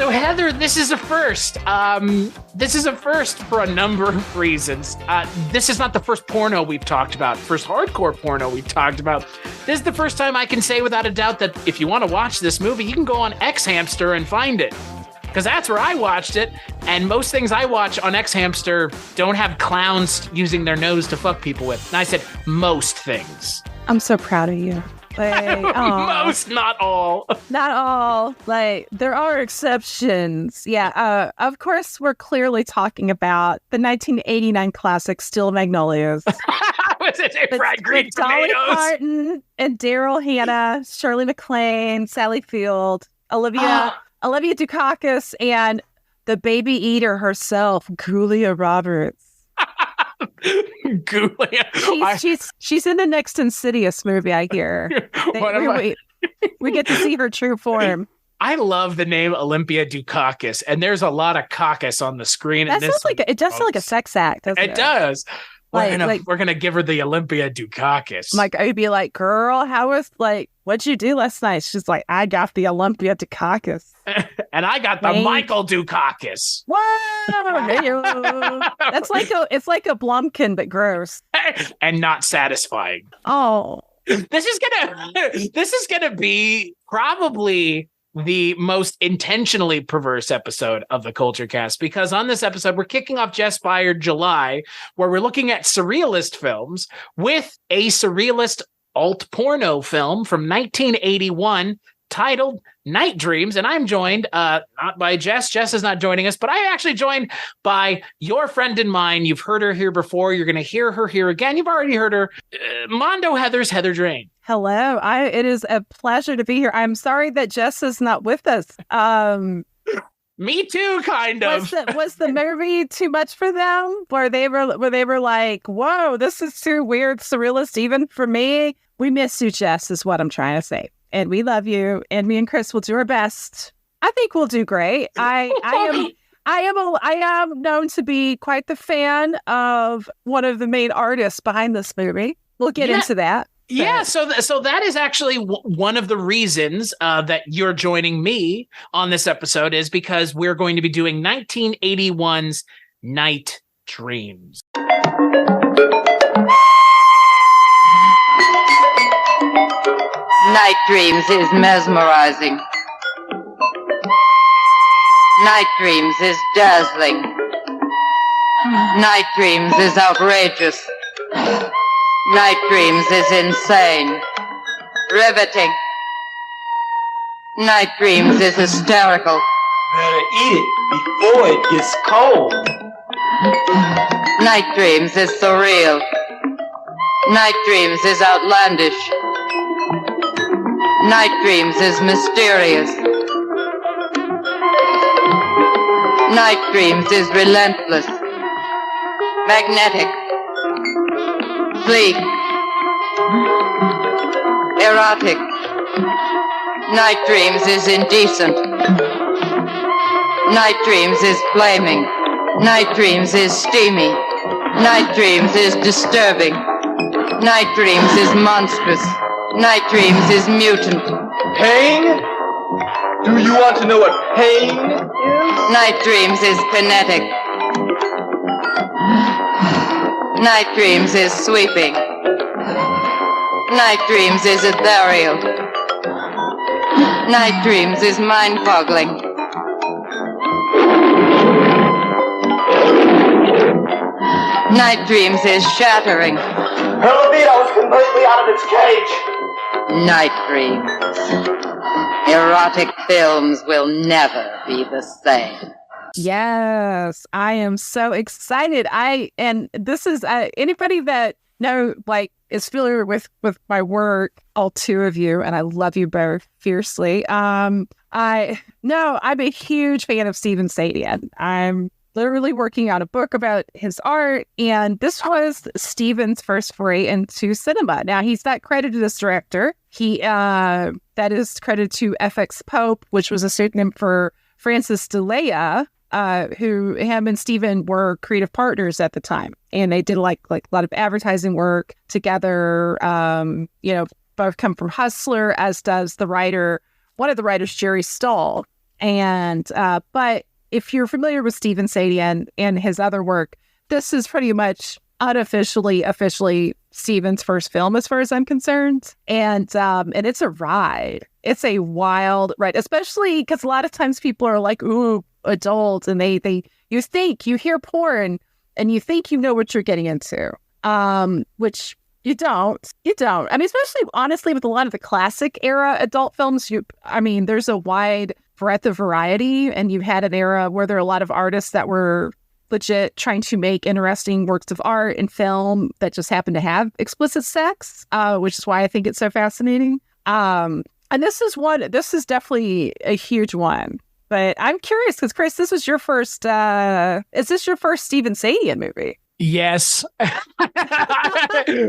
So Heather, this is a first. This is a first for a number of reasons. This is not the first porno we've talked about, first hardcore porno we've talked about. This is the first time I can say without a doubt that if you want to watch this movie, you can go on X-Hamster and find it. Because that's where I watched it, and most things I watch on X-Hamster don't have clowns using their nose to fuck people with. And I said most things. I'm so proud of you. Like, most, not all. Not all. Like, there are exceptions. Yeah, of course, we're clearly talking about the 1989 classic Steel Magnolias. Was it a fried green with Dolly tomatoes? Parton and Daryl Hannah, Shirley MacLaine, Sally Field, Olivia Dukakis, and the baby eater herself, Julia Roberts. Julia. She's in the next Insidious movie, I hear. We get to see her true form. I love the name Olympia Dukakis, and there's a lot of caucus on the screen. That sounds like it does sound like a sex act, doesn't it? It does. We're gonna give her the Olympia Dukakis. Like, I'd be like, girl, what'd you do last night? She's like, I got the Olympia Dukakis. And I got the Michael Dukakis. Whoa! It's like a Blumkin, but gross. And not satisfying. Oh. This is gonna be probably the most intentionally perverse episode of the Culture Cast, because on this episode, we're kicking off Jess Byard July, where we're looking at surrealist films with a surrealist alt porno film from 1981 titled Nightdreams. And I'm joined not by Jess. Jess is not joining us, but I'm actually joined by your friend and mine. You've heard her here before. You're going to hear her here again. You've already heard her. Mondo Heather's Heather Drain. Hello. It is a pleasure to be here. I'm sorry that Jess is not with us. Me too, kind of. Was the movie too much for them? Where they were like, whoa, this is too weird, surrealist, even for me? We miss you, Jess, is what I'm trying to say. And we love you. And me and Chris will do our best. I think we'll do great. I am known to be quite the fan of one of the main artists behind this movie. We'll get into that. Yeah, so that is actually one of the reasons that you're joining me on this episode, is because we're going to be doing 1981's Nightdreams. Nightdreams is mesmerizing. Nightdreams is dazzling. Nightdreams is outrageous. Nightdreams is insane. Riveting. Nightdreams is hysterical. Better eat it before it gets cold. Nightdreams is surreal. Nightdreams is outlandish. Nightdreams is mysterious. Nightdreams is relentless. Magnetic. Sleek. Erotic. Nightdreams is indecent. Nightdreams is flaming. Nightdreams is steamy. Nightdreams is disturbing. Nightdreams is monstrous. Nightdreams is mutant. Pain? Do you want to know what pain is? Nightdreams is kinetic. Nightdreams is sweeping. Nightdreams is ethereal. Nightdreams is mind-boggling. Nightdreams is shattering. Her libido was completely out of its cage. Nightdreams. Erotic films will never be the same. Yes, I am so excited. And this is anybody that is familiar with my work, all two of you, and I love you both fiercely. I'm a huge fan of Stephen Sayadian. I'm literally working on a book about his art, and this was Stephen's first foray into cinema. Now, he's not credited as director. That is credited to FX Pope, which was a pseudonym for Francis Delia, who him and Stephen were creative partners at the time, and they did like a lot of advertising work together. Both come from Hustler, as does one of the writers, Jerry Stahl. And but if you're familiar with Stephen Sayadian and his other work, this is pretty much officially Stephen's first film, as far as I'm concerned. And it's a ride. It's a wild ride, especially because a lot of times people are like, ooh, adult, and you hear porn and you think you know what you're getting into, which you don't. I mean, especially honestly with a lot of the classic era adult films, there's a wide breadth of variety, and you had an era where there are a lot of artists that were legit trying to make interesting works of art and film that just happen to have explicit sex, which is why I think it's so fascinating. And this is definitely a huge one. But I'm curious because, Chris, is this your first Stephen Sayadian movie? Yes.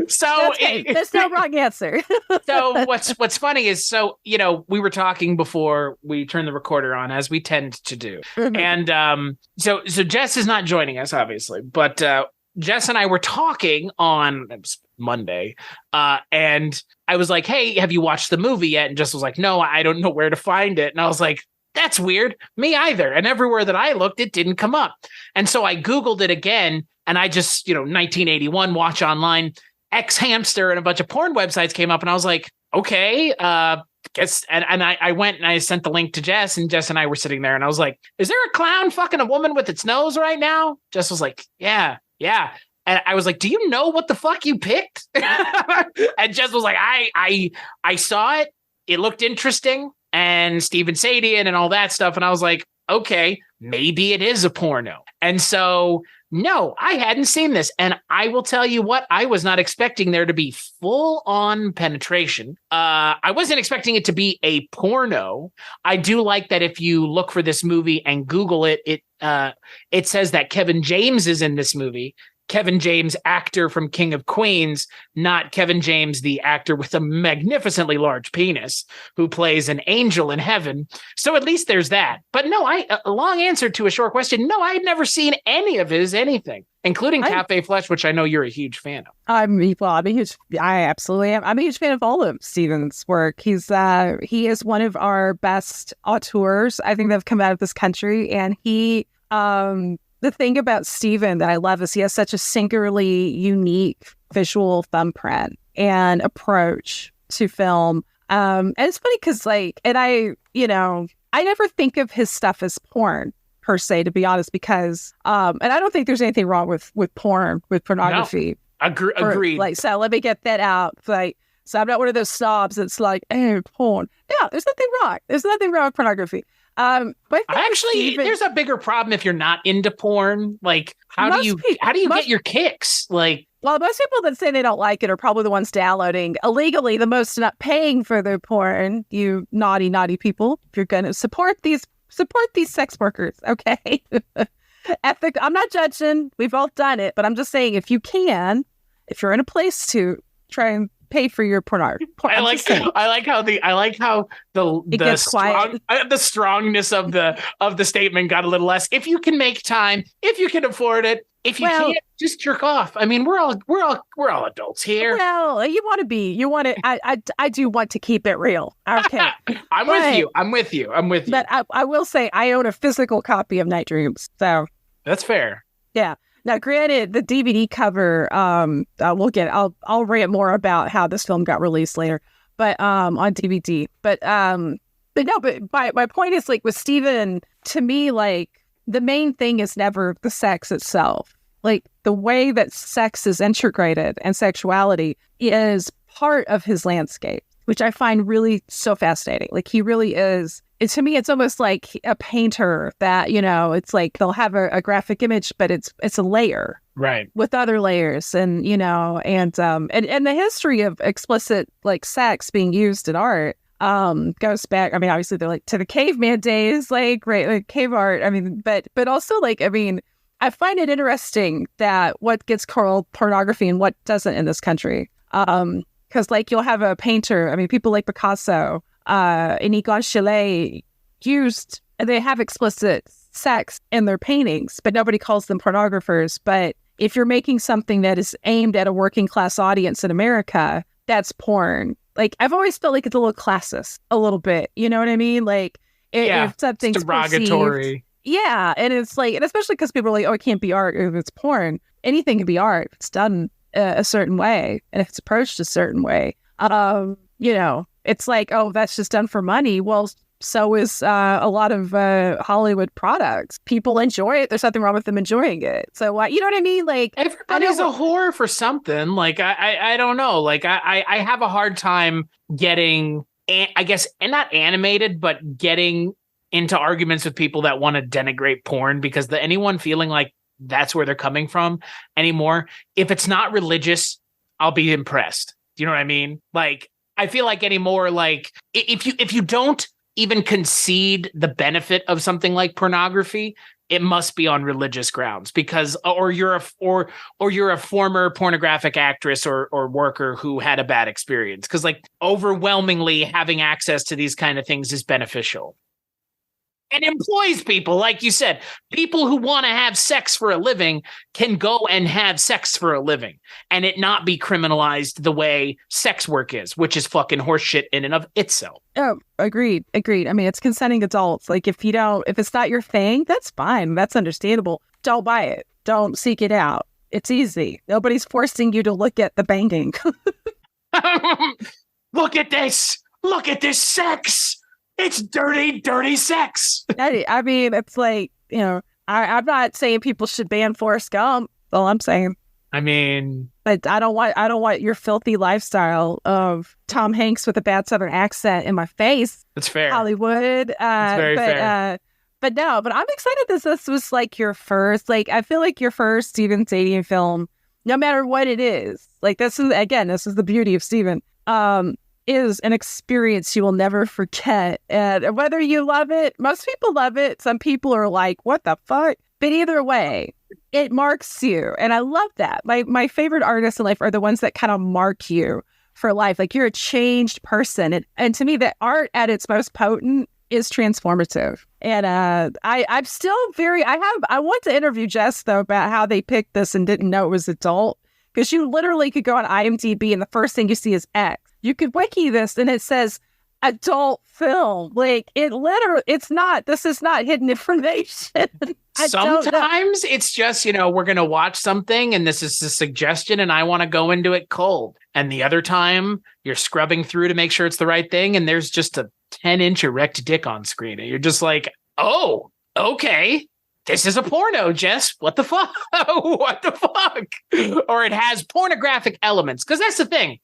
So there's no wrong answer. So what's funny is, we were talking before we turned the recorder on, as we tend to do. Mm-hmm. And so Jess is not joining us, obviously, but Jess and I were talking on Monday, and I was like, hey, have you watched the movie yet? And Jess was like, no, I don't know where to find it. And I was like, that's weird. Me either. And everywhere that I looked, it didn't come up. And so I Googled it again, and I just, 1981, watch online, X Hamster, and a bunch of porn websites came up, and I was like, okay, guess. And I went and I sent the link to Jess, and Jess and I were sitting there, and I was like, is there a clown fucking a woman with its nose right now? Jess was like, yeah. And I was like, do you know what the fuck you picked? And Jess was like, I saw it. It looked interesting. And Stephen Sayadian and all that stuff. And I was like, okay, maybe it is a porno. And so, no, I hadn't seen this. And I will tell you what, I was not expecting there to be full on penetration. I wasn't expecting it to be a porno. I do like that if you look for this movie and Google it, it says that Kevin James is in this movie. Kevin James, actor from King of Queens, not Kevin James, the actor with a magnificently large penis who plays an angel in heaven. So at least there's that. But no, a long answer to a short question. No, I had never seen any of his anything, including Cafe Flesh, which I know you're a huge fan of. I absolutely am. I'm a huge fan of all of Stephen's work. He is one of our best auteurs, I think, that have come out of this country. And the thing about Stephen that I love is he has such a singularly unique visual thumbprint and approach to film. And it's funny because, I never think of his stuff as porn per se, to be honest, because, and I don't think there's anything wrong with pornography. No. Agreed. So let me get that out. So I'm not one of those snobs that's like, oh, porn. Yeah, there's nothing wrong. There's nothing wrong with pornography. But actually, there's a bigger problem if you're not into porn. Like, how do you get your kicks? Like, well, most people that say they don't like it are probably the ones downloading illegally, the most not paying for their porn. You naughty people! If you're going to support these sex workers, okay? I'm not judging. We've all done it, but I'm just saying, if you're in a place to try and pay for your pornography. I like how the strongness of the statement got a little less. If you can make time, if you can afford it, if you can't, just jerk off. I mean, we're all adults here. Well, I do want to keep it real. Okay. I'm with you. But I will say I own a physical copy of Nightdreams. So that's fair. Yeah. Now, granted, the DVD cover, I'll rant more about how this film got released later, but on DVD. But my point is, like, with Stephen, to me, like, the main thing is never the sex itself. Like, the way that sex is integrated and sexuality is part of his landscape, which I find really so fascinating. Like, he really is. To me, it's almost like a painter that, it's like they'll have a graphic image, but it's a layer, right, with other layers, and and the history of explicit, like, sex being used in art goes back. I mean, obviously they're like to the caveman days, like, right, like cave art. I mean, but also, like, I mean, I find it interesting that what gets called pornography and what doesn't in this country. Because, like, you'll have a painter. I mean, people like Picasso. And Egon Schiele they have explicit sex in their paintings, but nobody calls them pornographers. But if you're making something that is aimed at a working class audience in America, that's porn. Like, I've always felt like it's a little classist, a little bit. You know what I mean? Like, Yeah, if something's it's derogatory. perceived. Yeah, and it's like, and especially because people are like, oh, it can't be art if it's porn. Anything can be art if it's done a certain way and if it's approached a certain way. It's like, oh, that's just done for money. Well, so is a lot of Hollywood products. People enjoy it. There's nothing wrong with them enjoying it. So, you know what I mean? Like, everybody's a whore for something. Like, I don't know. Like, I have a hard time getting, I guess, and not animated, but getting into arguments with people that want to denigrate porn, because anyone feeling like that's where they're coming from anymore, if it's not religious, I'll be impressed. Do you know what I mean? Like, I feel like anymore, like, if you don't even concede the benefit of something like pornography, it must be on religious grounds, because or you're a former pornographic actress or worker who had a bad experience, because like overwhelmingly having access to these kind of things is beneficial and employs people. Like you said, people who want to have sex for a living can go and have sex for a living and it not be criminalized the way sex work is, which is fucking horseshit in and of itself. Oh, agreed. I mean, it's consenting adults. Like, if it's not your thing, that's fine. That's understandable. Don't buy it. Don't seek it out. It's easy. Nobody's forcing you to look at the banging. Look at this. Look at this sex. It's dirty, dirty sex. I mean, it's like, I'm not saying people should ban Forrest Gump. That's all I'm saying. I mean, but I don't want your filthy lifestyle of Tom Hanks with a bad Southern accent in my face. That's fair. Hollywood. That's very fair. But I'm excited that this was like your first, like, I feel like your first Stephen Sayadian film, no matter what it is. Like, this is the beauty of Stephen. Is an experience you will never forget. And whether you love it, most people love it. Some people are like, what the fuck? But either way, it marks you. And I love that. My favorite artists in life are the ones that kind of mark you for life. Like, you're a changed person. And to me, that art at its most potent is transformative. And I'm still I want to interview Jess, though, about how they picked this and didn't know it was adult. Because you literally could go on IMDb and the first thing you see is X. You could wiki this and it says adult film. Like, this is not hidden information. Sometimes it's just, we're going to watch something and this is a suggestion and I want to go into it cold. And the other time you're scrubbing through to make sure it's the right thing. And there's just a 10-inch erect dick on screen. And you're just like, oh, okay. This is a porno, Jess. What the fuck? What the fuck? Or it has pornographic elements. Because that's the thing.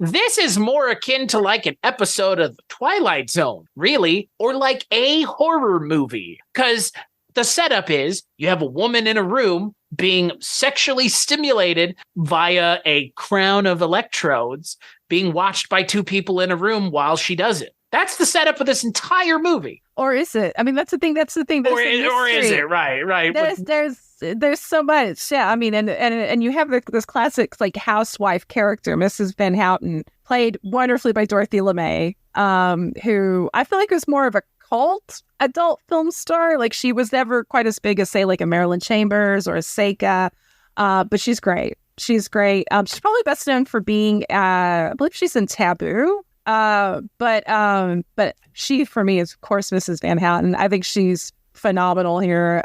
This is more akin to like an episode of The Twilight Zone, really, or like a horror movie. Because the setup is you have a woman in a room being sexually stimulated via a crown of electrodes, being watched by two people in a room while she does it. That's the setup of this entire movie. Or is it? I mean, that's the thing. Or is it? Right. There's so much. Yeah. I mean, and you have this classic like housewife character, Mrs. Van Houten, played wonderfully by Dorothy LeMay, who I feel like was more of a cult adult film star. Like, she was never quite as big as, say, like a Marilyn Chambers or a Seika, but she's great. She's probably best known for being, I believe she's in Taboo. But she, for me, is of course Mrs. Van Houten. I think she's phenomenal here.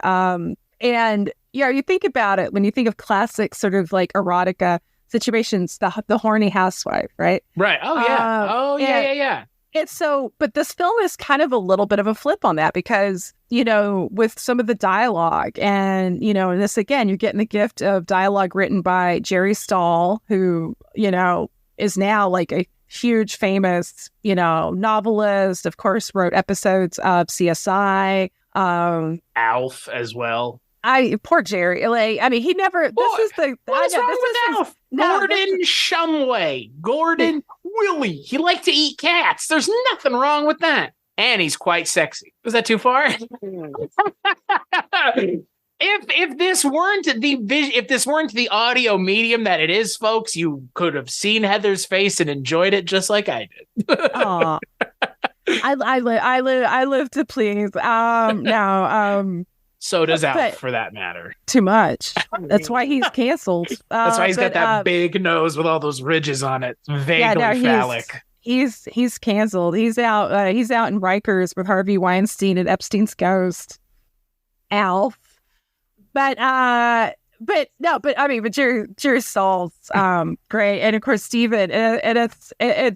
And yeah, you think about it when you think of classic sort of like erotica situations, the horny housewife, right? Right. Oh yeah. Yeah. It's so, but this film is kind of a little bit of a flip on that because, with some of the dialogue and, and this, again, you're getting the gift of dialogue written by Jerry Stahl, who, is now like a huge famous, novelist, of course, wrote episodes of CSI. Alf as well. Poor Jerry. Like, I mean, he never. What? This is the. What's wrong with Alf? Gordon Shumway. Gordon Willie. He liked to eat cats. There's nothing wrong with that. And he's quite sexy. Was that too far? If this weren't the audio medium that it is, folks, you could have seen Heather's face and enjoyed it just like I did. Aw. I live to please. So does Alf, for that matter. Too much. That's why he's canceled. That's why he's got that big nose with all those ridges on it. Vaguely phallic. he's canceled. He's out in Rikers with Harvey Weinstein and Epstein's ghost, Alf. But I mean, Jerry Stahl's great, and of course Stephen, and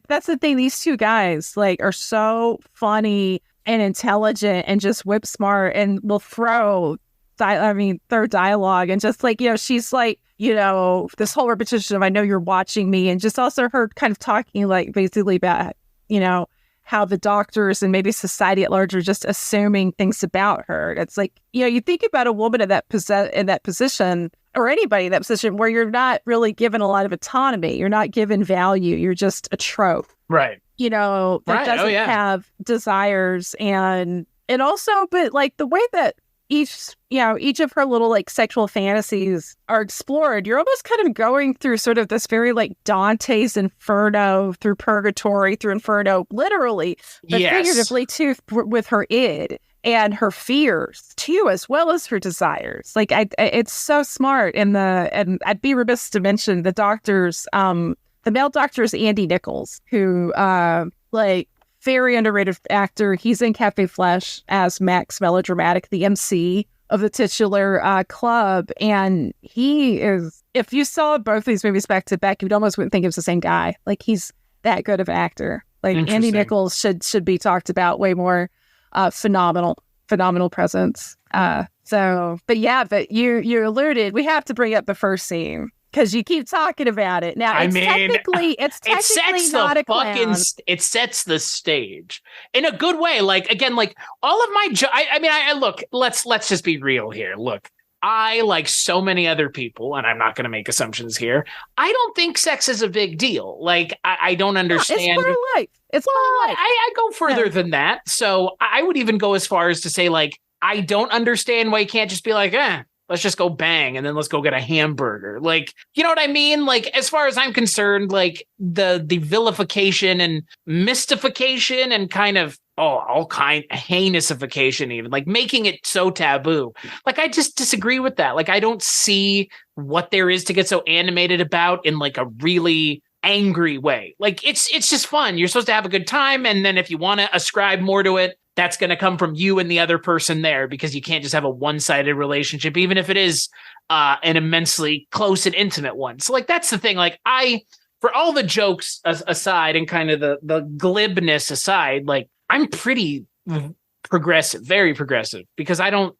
that's the thing. These two guys like are so funny and intelligent and just whip smart, and will throw dialogue, and just like, she's like, this whole repetition of "I know you're watching me," and just also her kind of talking like basically about how the doctors and maybe society at large are just assuming things about her. It's like, you think about a woman in that position, or anybody in that position, where you're not really given a lot of autonomy. You're not given value. You're just a trope. Right. That doesn't have desires. And also, but like the way that each of her little like sexual fantasies are explored, you're almost kind of going through sort of this very like Dante's Inferno, through purgatory, through Inferno, literally, but figuratively too, with her id and her fears too, as well as her desires. Like it's so smart. And I'd be remiss to mention the doctors, the male doctor is Andy Nichols, who very underrated actor. He's in Cafe Flesh as Max Melodramatic, the MC of the titular club. And he is, if you saw both these movies back to back, you'd almost wouldn't think it was the same guy. Like, he's that good of an actor. Like, Andy Nichols should be talked about way more. Phenomenal presence. But you alluded, we have to bring up the first scene, because you keep talking about it. Now, it's technically not a clown. It sets the stage in a good way. Like, again, like all of my, look, let's just be real here. Look, I, like so many other people, and I'm not going to make assumptions here, I don't think sex is a big deal. Like, I don't understand. It's part of life. It's part of life. I go further than that. So I would even go as far as to say, like, I don't understand why you can't just be like, let's just go bang, and then let's go get a hamburger. Like, you know what I mean? Like, as far as I'm concerned, like the vilification and mystification and kind of all kind heinousification, even like making it so taboo. Like, I just disagree with that. Like, I don't see what there is to get so animated about in like a really angry way. Like, it's just fun. You're supposed to have a good time, and then if you want to ascribe more to it, that's going to come from you and the other person there, because you can't just have a one-sided relationship, even if it is an immensely close and intimate one. So, like, that's the thing. Like, for all the jokes aside and kind of the glibness aside, like, I'm pretty progressive, very progressive, because I don't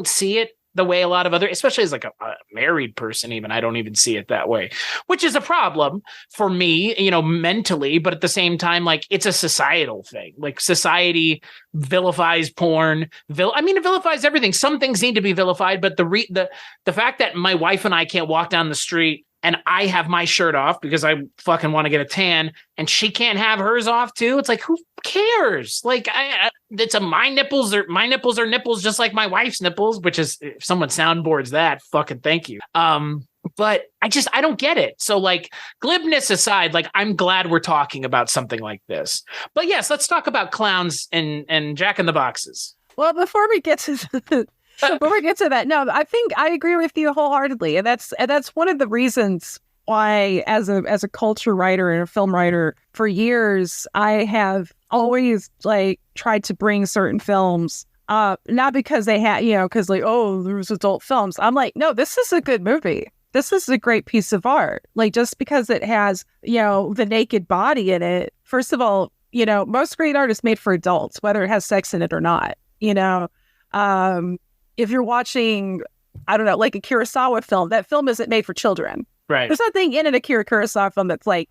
see it the way a lot of other, especially as like a married person, even, I don't even see it that way, which is a problem for me, mentally. But at the same time, like, it's a societal thing. Like, society vilifies porn. It vilifies everything. Some things need to be vilified, but the fact that my wife and I can't walk down the street and I have my shirt off because I fucking want to get a tan, and she can't have hers off too. It's like, who cares? Like, my nipples are nipples just like my wife's nipples, which is, if someone soundboards that, fucking thank you. But I don't get it. So, like, glibness aside, like, I'm glad we're talking about something like this. But yes, let's talk about clowns and Jack in the Boxes. Well, before we get to that, no, I think I agree with you wholeheartedly, and that's one of the reasons why, as a culture writer and a film writer for years, I have always like tried to bring certain films up, not because they had, because like, oh, there's adult films. I'm like, no, this is a good movie. This is a great piece of art. Like, just because it has, the naked body in it. First of all, most great art is made for adults, whether it has sex in it or not. If you're watching, I don't know, like a Kurosawa film, that film isn't made for children. Right. There's nothing in a Kurosawa film that's like,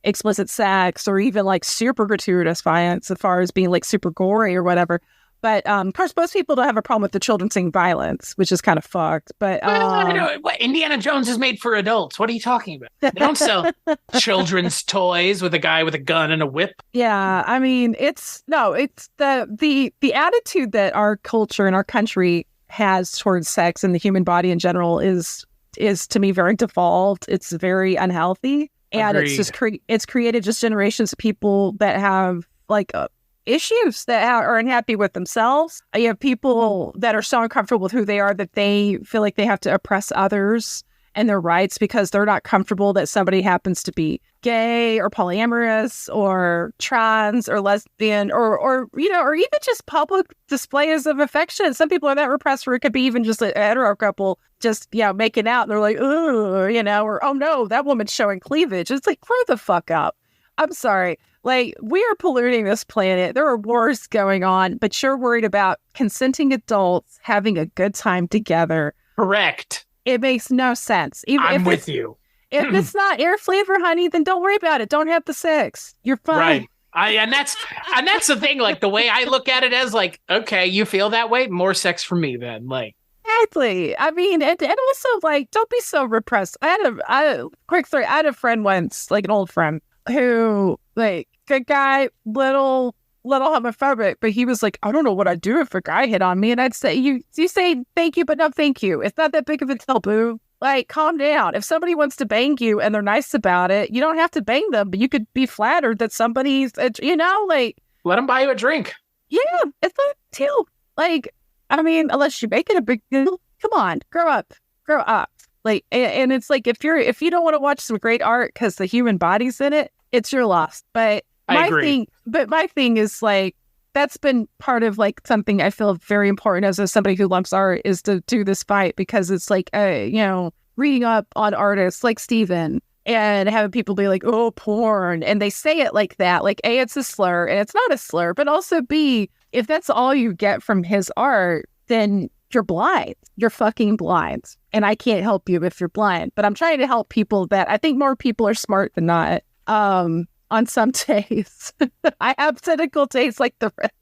explicit sex or even like super gratuitous violence, as far as being like super gory or whatever. But of course, most people don't have a problem with the children seeing violence, which is kind of fucked. But Indiana Jones is made for adults. What are you talking about? They don't sell children's toys with a guy with a gun and a whip. Yeah, I mean, it's the attitude that our culture and our country has towards sex and the human body in general is to me very devolved. It's very unhealthy, and Agreed. It's just it's created just generations of people that have like issues, that are unhappy with themselves. You have people that are so uncomfortable with who they are that they feel like they have to oppress others and their rights because they're not comfortable that somebody happens to be gay or polyamorous or trans or lesbian or even just public displays of affection. Some people are that repressed where it could be even just a hetero couple just, making out. And they're like, oh, or, oh no, that woman's showing cleavage. It's like, grow the fuck up. I'm sorry. Like, we are polluting this planet. There are wars going on, but you're worried about consenting adults having a good time together. Correct. It makes no sense. Even I'm with you. If it's not air flavor, honey, then don't worry about it. Don't have the sex. You're fine. Right. And that's the thing. Like, the way I look at it as like, okay, you feel that way? More sex for me then. Like, exactly. I mean, and also like, don't be so repressed. I had a friend once, like an old friend, who like good guy, little homophobic, but he was like, I don't know what I'd do if a guy hit on me. And I'd say, you say thank you, but no thank you. It's not that big of a deal, boo. Like, calm down. If somebody wants to bang you and they're nice about it, you don't have to bang them, but you could be flattered that somebody's, like... Let them buy you a drink. Yeah, it's not a deal. Like, I mean, unless you make it a big deal, come on, grow up. Like, and it's like, if you don't want to watch some great art because the human body's in it, it's your loss. But my thing is like, that's been part of like something I feel very important as somebody who loves art is to do this fight, because it's like, reading up on artists like Stephen and having people be like, oh, porn. And they say it like that, like A, it's a slur, and it's not a slur, but also B, if that's all you get from his art, then you're blind. You're fucking blind. And I can't help you if you're blind, but I'm trying to help people that I think more people are smart than not. On some tastes. I have cynical tastes like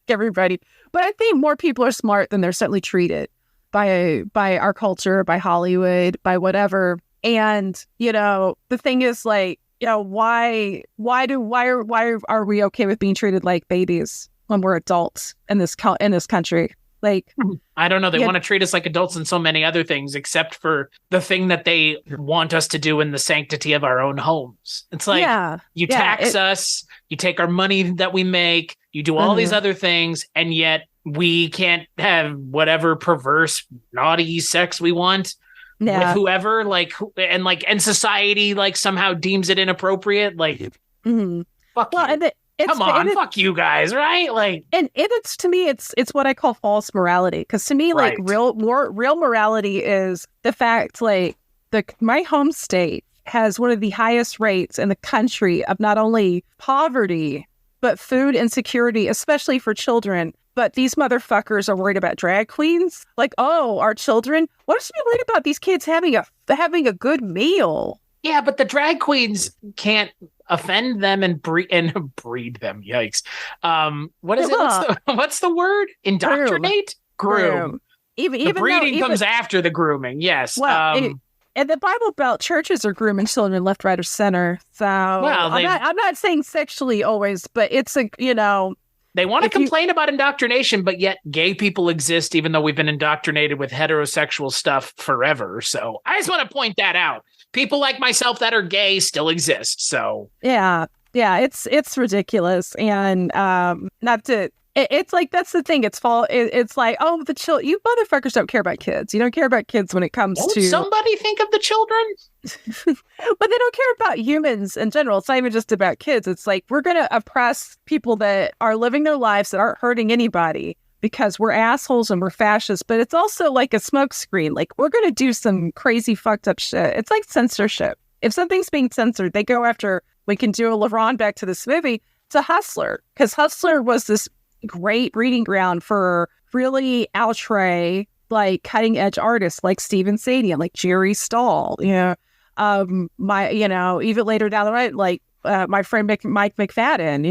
everybody, but I think more people are smart than they're certainly treated by our culture, by Hollywood, by whatever. And, the thing is like, why are we okay with being treated like babies when we're adults in this country? Like, I don't know. They want to treat us like adults in so many other things, except for the thing that they want us to do in the sanctity of our own homes. It's like, you tax us, you take our money that we make, you do all these other things, and yet we can't have whatever perverse, naughty sex we want with whoever. And society like somehow deems it inappropriate. Like, fuck you. Come on, fuck you guys, right? Like, and it's to me, it's what I call false morality. Because to me, like real morality is the fact, like my home state has one of the highest rates in the country of not only poverty but food insecurity, especially for children. But these motherfuckers are worried about drag queens. Like, oh, our children. What should be worried about these kids having a good meal? Yeah, but the drag queens can't offend them and breed them. Yikes. What is it? What's the word? Indoctrinate? Groom. Even the breeding comes after the grooming. Yes. Well, in the Bible Belt, churches are grooming children left, right, or center. So I'm not saying sexually always, but it's they want to complain about indoctrination, but yet gay people exist, even though we've been indoctrinated with heterosexual stuff forever. So I just want to point that out. People like myself that are gay still exist. So yeah, it's ridiculous, and it's like that's the thing. It's like, oh, you motherfuckers don't care about kids. You don't care about kids when it comes to somebody think of the children, but they don't care about humans in general. It's not even just about kids. It's like we're gonna oppress people that are living their lives that aren't hurting anybody, because we're assholes and we're fascists, but it's also like a smokescreen. Like, we're going to do some crazy fucked up shit. It's like censorship. If something's being censored, they go after, we can do a LeBron back to this movie, to Hustler. Because Hustler was this great breeding ground for really outre, like cutting edge artists like Stephen Sayadian, like Jerry Stahl, even later down the road, like my friend Mike McFadden,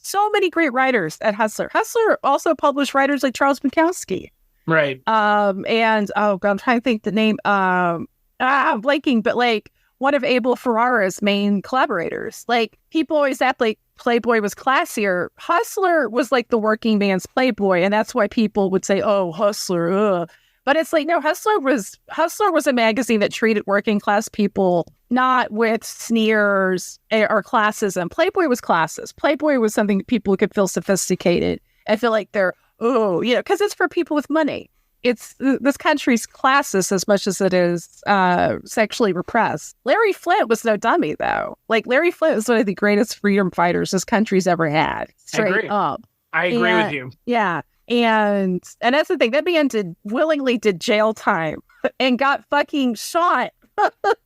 so many great writers at Hustler. Hustler also published writers like Charles Bukowski. Right. And oh God, I'm trying to think the name. I'm blanking, but like one of Abel Ferrara's main collaborators. Like, people always act like Playboy was classier. Hustler was like the working man's Playboy, and that's why people would say, "Oh, Hustler." Ugh. But it's like, no, Hustler was a magazine that treated working class people not with sneers or classism. Playboy was classist. Playboy was something people could feel sophisticated. I feel like they're, because it's for people with money. this country's classist as much as it is sexually repressed. Larry Flynt was no dummy, though. Like, Larry Flynt was one of the greatest freedom fighters this country's ever had. Straight up. I agree with you. Yeah. And that's the thing. That man willingly did jail time and got fucking shot.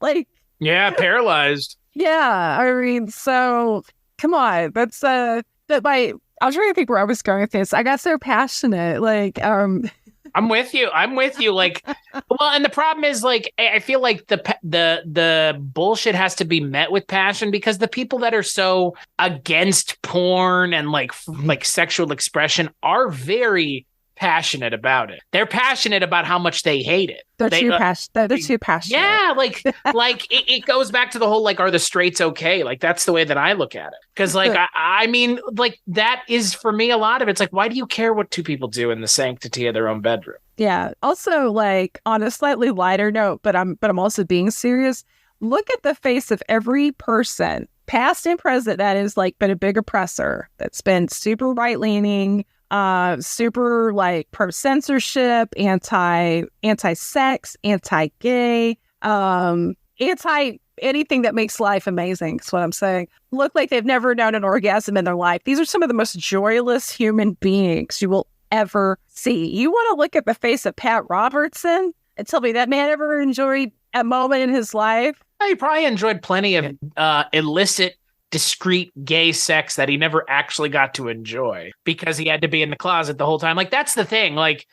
Like, yeah, paralyzed. Yeah. I mean, so come on. That's I was trying to think where I was going with this. I got so passionate. Like, I'm with you. Like, well, and the problem is, like, I feel like the bullshit has to be met with passion, because the people that are so against porn and like sexual expression are very passionate about it. They're passionate about how much they hate it. They're too passionate. Yeah, like it goes back to the whole, like, are the straights okay? Like, that's the way that I look at it. Because, like, I mean, like, that is, for me, a lot of it's like, why do you care what two people do in the sanctity of their own bedroom? Yeah. Also, like, on a slightly lighter note, but I'm also being serious. Look at the face of every person, past and present, that is, like, been a big oppressor, that's been super right-leaning, super, like, pro-censorship, anti-sex, anti-gay, anti anything that makes life amazing. That's what I'm saying. Look like they've never known an orgasm in their life. These are some of the most joyless human beings you will ever see. You want to look at the face of Pat Robertson and tell me that man ever enjoyed a moment in his life? He probably enjoyed plenty of illicit, discreet gay sex that he never actually got to enjoy because he had to be in the closet the whole time. Like, that's the thing. Like,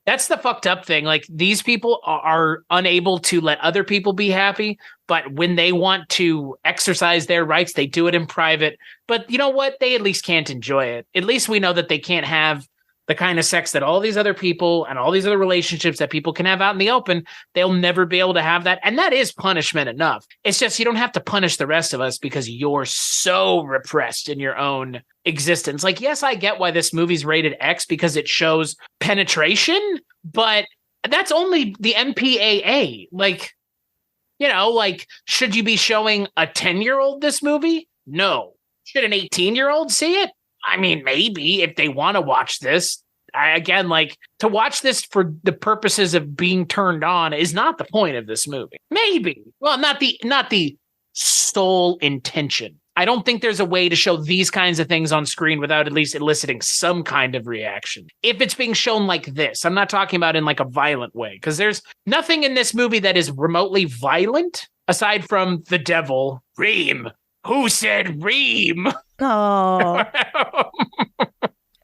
that's the fucked up thing. Like, these people are unable to let other people be happy, but when they want to exercise their rights, they do it in private. But you know what? They at least can't enjoy it. At least we know that they can't have the kind of sex that all these other people and all these other relationships that people can have out in the open. They'll never be able to have that. And that is punishment enough. It's just, you don't have to punish the rest of us because you're so repressed in your own existence. Like, yes, I get why this movie's rated X because it shows penetration, but that's only the MPAA. Like, you know, like, should you be showing a 10-year-old this movie? No. Should an 18-year-old see it? I mean, maybe if they want to watch this. Again, like, to watch this for the purposes of being turned on is not the point of this movie. Maybe. Well, not the sole intention. I don't think there's a way to show these kinds of things on screen without at least eliciting some kind of reaction. If it's being shown like this, I'm not talking about in like a violent way, because there's nothing in this movie that is remotely violent aside from the devil. Reem. Who said ream? Oh.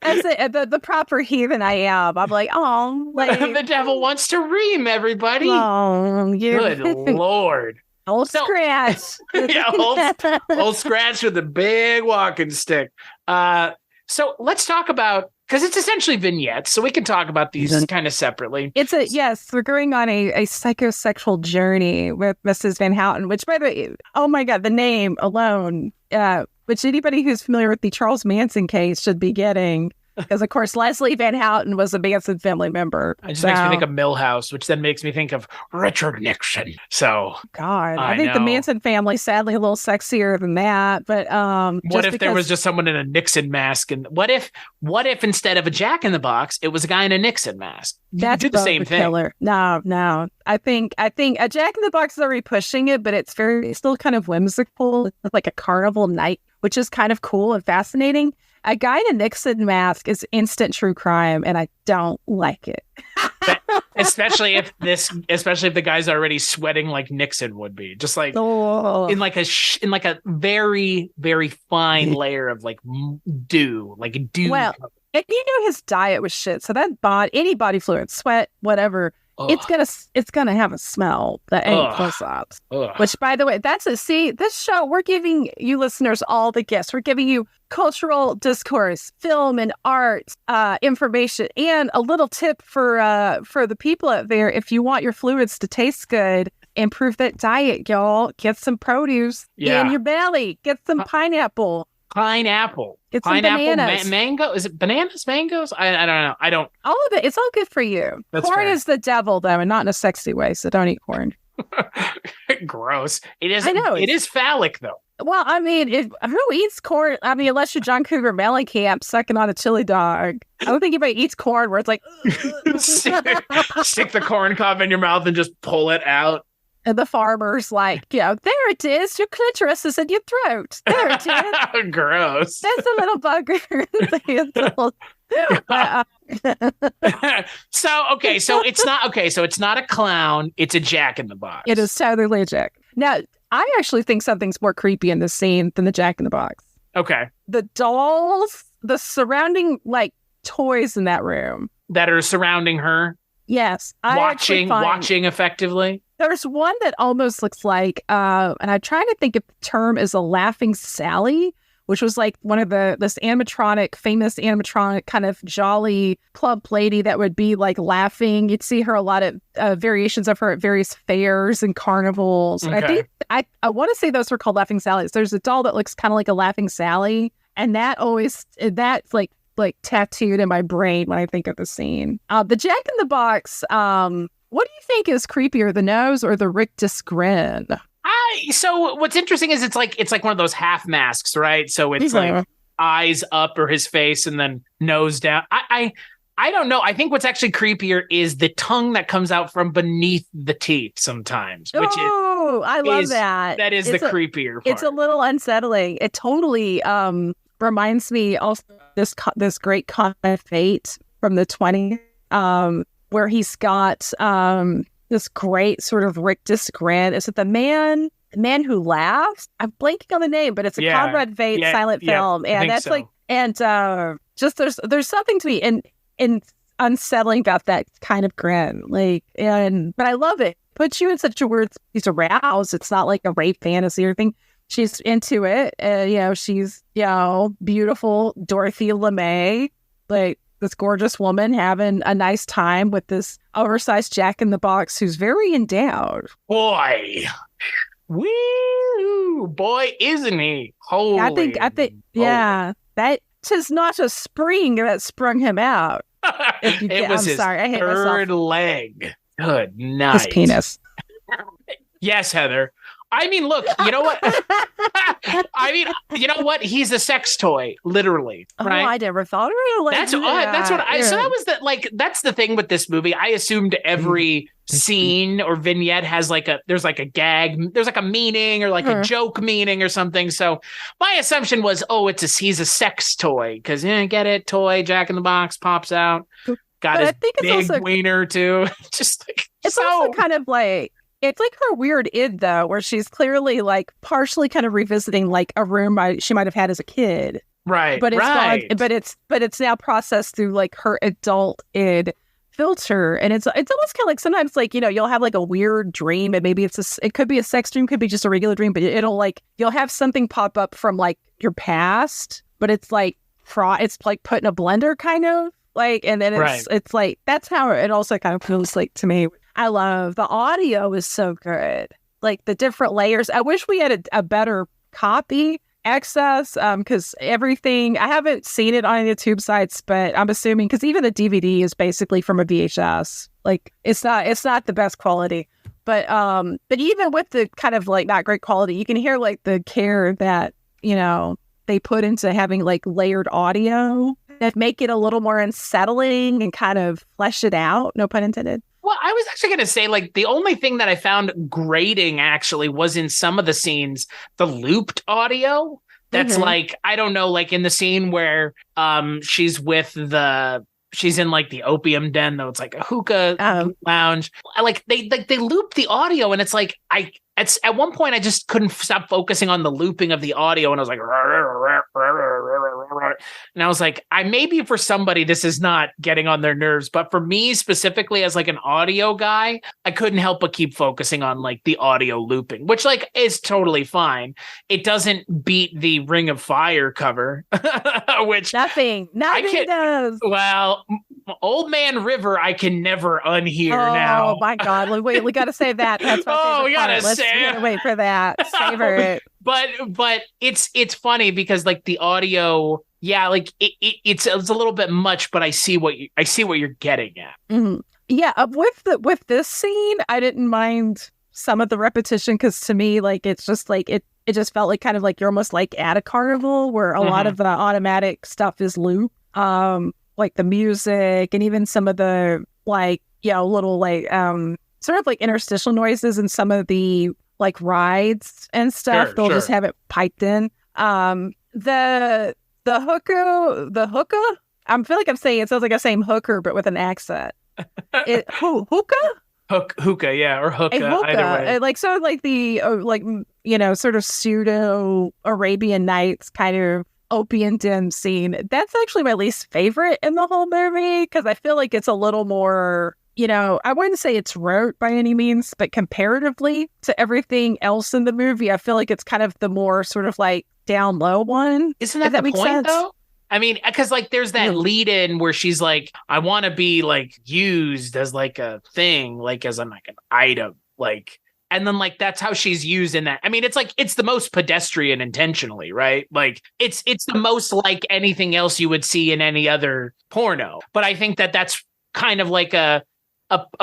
As the proper heathen I am, I'm like, oh, like, the devil wants to ream, everybody. Oh, good Lord. Old Scratch. Yeah, old Scratch with a big walking stick. So let's talk about, because it's essentially vignettes, so we can talk about these kind of separately. Yes, we're going on a psychosexual journey with Mrs. Van Houten, which, by the way, oh my God, the name alone, which anybody who's familiar with the Charles Manson case should be getting. Because, of course, Leslie Van Houten was a Manson family member. It just makes me think of Milhouse, which then makes me think of Richard Nixon. So, God, I think the Manson family, sadly, a little sexier than that. But what if there was just someone in a Nixon mask? And what if instead of a Jack in the Box, it was a guy in a Nixon mask? That's did the same thing. Killer. No. I think a Jack in the Box is already pushing it, but it's still kind of whimsical. It's like a carnival night, which is kind of cool and fascinating. A guy in a Nixon mask is instant true crime, and I don't like it. especially if the guy's already sweating like Nixon would be, just like in like a very, very fine layer of like dew, like a dew. Well, and you know his diet was shit, so that any body fluid, sweat, whatever. Ugh. It's gonna have a smell that ain't close-ups. Which, by the way, this show, we're giving you listeners all the gifts. We're giving you cultural discourse, film and art, information, and a little tip for the people out there. If you want your fluids to taste good, improve that diet, y'all. Get some produce in your belly. Get some pineapple. Get some bananas. Mango. Is it bananas? Mangoes? I don't know. I don't. All of it. It's all good for you. That's corn fair. is the devil, though, and not in a sexy way. So don't eat corn. Gross. It is. I know. It is phallic, though. Well, I mean, who eats corn? I mean, unless you're John Cougar Mellencamp sucking on a chili dog. I don't think anybody eats corn where it's like... Stick the corn cob in your mouth and just pull it out. And the farmer's like, there it is. Your clitoris is in your throat. There it is. Gross. That's a little bugger. So it's not a clown. It's a Jack in the Box. It is totally a Jack. Now, I actually think something's more creepy in this scene than the Jack in the Box. Okay. The dolls, the surrounding toys in that room that are surrounding her. Yes. Watching effectively. There's one that almost looks like, and I'm trying to think if the term is a laughing Sally, which was like one of this famous animatronic kind of jolly plump lady that would be like laughing. You'd see her a lot of variations of her at various fairs and carnivals. Okay. And I think I want to say those were called Laughing Sallies. There's a doll that looks kind of like a Laughing Sally, and that's like tattooed in my brain when I think of the scene. The Jack in the Box. What do you think is creepier, the nose or the rictus grin? So what's interesting is it's like one of those half masks, right? So it's like eyes up or his face and then nose down. I don't know. I think what's actually creepier is the tongue that comes out from beneath the teeth sometimes, which I love that. That is the creepier part. It's a little unsettling. It totally reminds me also this great Con of Fate from the 20s, where he's got this great sort of rictus grin. Is it the man who laughs? I'm blanking on the name, but it's a Conrad Veidt silent film, and that's so. Just there's something to me in unsettling about that kind of grin, but I love it. Puts you in such a weird. He's aroused. It's not like a rape fantasy or anything. She's into it. She's beautiful Dorothy LeMay, this gorgeous woman having a nice time with this oversized Jack in the Box who's very endowed. Boy, woo, boy, isn't he? Holy, I think, that 'tis not a spring that sprung him out. His third leg. Good night. His penis. Yes, Heather. I mean, look, you know what? He's a sex toy, literally. Right? Oh, I never thought of it like that's what I. So that was that's the thing with this movie. I assumed every scene or vignette has there's a gag, there's a meaning or a joke meaning or something. So my assumption was, he's a sex toy because get it, toy Jack in the Box pops out, got his big wiener too. Just it's also kind of like. It's like her weird id, though, where she's clearly partially kind of revisiting a room she might have had as a kid, right? But it's now processed through her adult id filter, and it's almost kind of like sometimes you'll have a weird dream, and maybe it could be a sex dream, could be just a regular dream, but you'll have something pop up from your past, but it's it's put in a blender kind of and then it's that's how it also kind of feels to me. I love the audio is so good. The different layers. I wish we had a better copy access because everything, I haven't seen it on the tube sites, but I'm assuming because even the DVD is basically from a VHS. It's not the best quality. But even with the kind of not great quality, you can hear the care that, they put into having layered audio that make it a little more unsettling and kind of flesh it out. No pun intended. Well, I was actually going to say, the only thing that I found grating actually was in some of the scenes, the looped audio. That's I don't know, in the scene where she's in the opium den, though it's a hookah lounge. They loop the audio, and it's it's at one point I just couldn't stop focusing on the looping of the audio, and I was like, and I was like, maybe for somebody this is not getting on their nerves, but for me specifically as an audio guy, I couldn't help but keep focusing on the audio looping, which is totally fine. It doesn't beat the Ring of Fire cover, which nothing does. Well, Old Man River, I can never unhear now. Oh my God! Wait, we got to save that. That's my favorite part. We gotta wait for that. Savor it. But it's funny because the audio, it's a little bit much, but I see what you're getting at. Mm-hmm. Yeah, with this scene, I didn't mind some of the repetition because to me, it's just it just felt like kind of like you're almost like at a carnival where a lot of the automatic stuff is loop. Like the music and even some of the like, little like sort of like interstitial noises and some of the like rides and stuff. They'll just have it piped in. The hookah. I feel like I'm saying it sounds like I'm saying hooker, but with an accent. Hookah? Hookah, yeah, or hookah. Either way. Like sort of like the sort of pseudo Arabian Nights kind of opium den scene. That's actually my least favorite in the whole movie because I feel like it's a little more, I wouldn't say it's rote by any means, but comparatively to everything else in the movie, I feel like it's kind of the more sort of like down low one. Isn't that the point though? I mean, because like there's that lead in where she's like, I want to be like used as like a thing, like as an item, like, and then like that's how she's used in that. I mean, it's like it's the most pedestrian intentionally, right? Like it's the most like anything else you would see in any other porno. But I think that that's kind of like a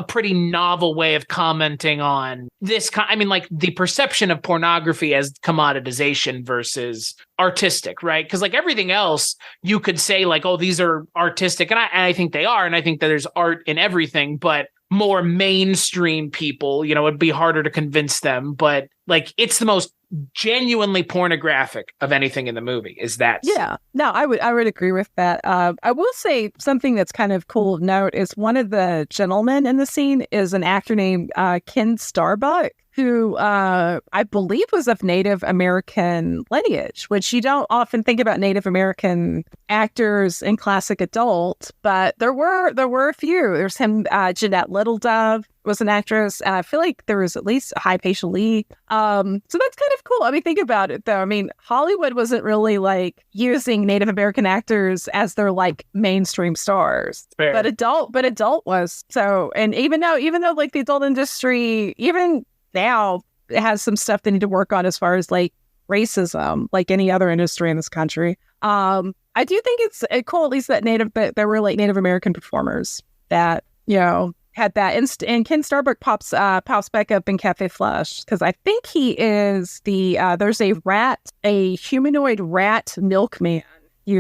pretty novel way of commenting on this. I mean, like the perception of pornography as commoditization versus artistic, right? Because like everything else, you could say like, oh, these are artistic. And I think they are. And I think that there's art in everything, but more mainstream people, it'd be harder to convince them. But like, it's the most genuinely pornographic of anything in the movie is that. Yeah, no, I would agree with that. I will say something that's kind of cool of note is one of the gentlemen in the scene is an actor named Ken Starbuck, who I believe was of Native American lineage, which you don't often think about Native American actors in classic adult, but there were a few. There's him, Jeanette Littledove was an actress, and I feel like there was at least Hypatia Lee. So that's kind of cool. I mean, think about it though. I mean, Hollywood wasn't really like using Native American actors as their like mainstream stars, Fair. but adult was. So, and even though like the adult industry, even now it has some stuff they need to work on as far as like racism, like any other industry in this country. I do think it's cool, at least that there were like Native American performers that, had that. And Ken Starbuck pops back up in Cafe Flush because I think he is there's a humanoid rat milkman. You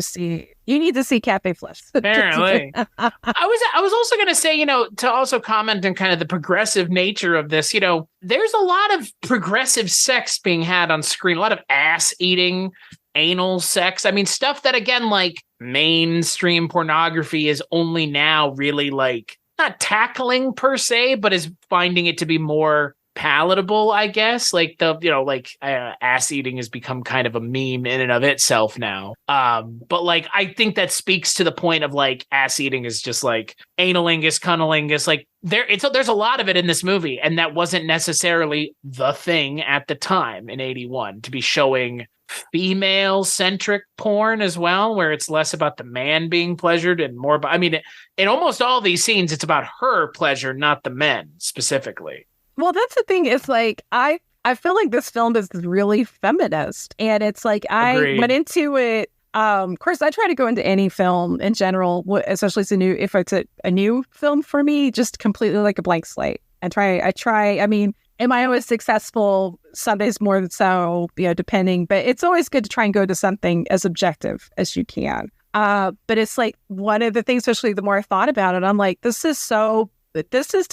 need to see Cafe Flush. Apparently. I was also going to say, to also comment on kind of the progressive nature of this, there's a lot of progressive sex being had on screen, a lot of ass eating, anal sex. I mean, stuff that, again, like mainstream pornography is only now really like not tackling per se, but is finding it to be more palatable, I guess. Like ass eating has become kind of a meme in and of itself now. But like I think that speaks to the point of like ass eating is just like analingus, cunnilingus. Like there's a lot of it in this movie, and that wasn't necessarily the thing at the time in 1981 to be showing female centric porn as well, where it's less about the man being pleasured and more about, I mean, in almost all these scenes, it's about her pleasure, not the men specifically. Well, that's the thing. It's like, I feel like this film is really feminist. And it's like, I went into it. Of course, I try to go into any film in general, especially if it's a new film for me, just completely like a blank slate. I try, I mean, am I always successful? Some days more than so, depending. But it's always good to try and go to something as objective as you can. But it's like one of the things, especially the more I thought about it, I'm like, this is to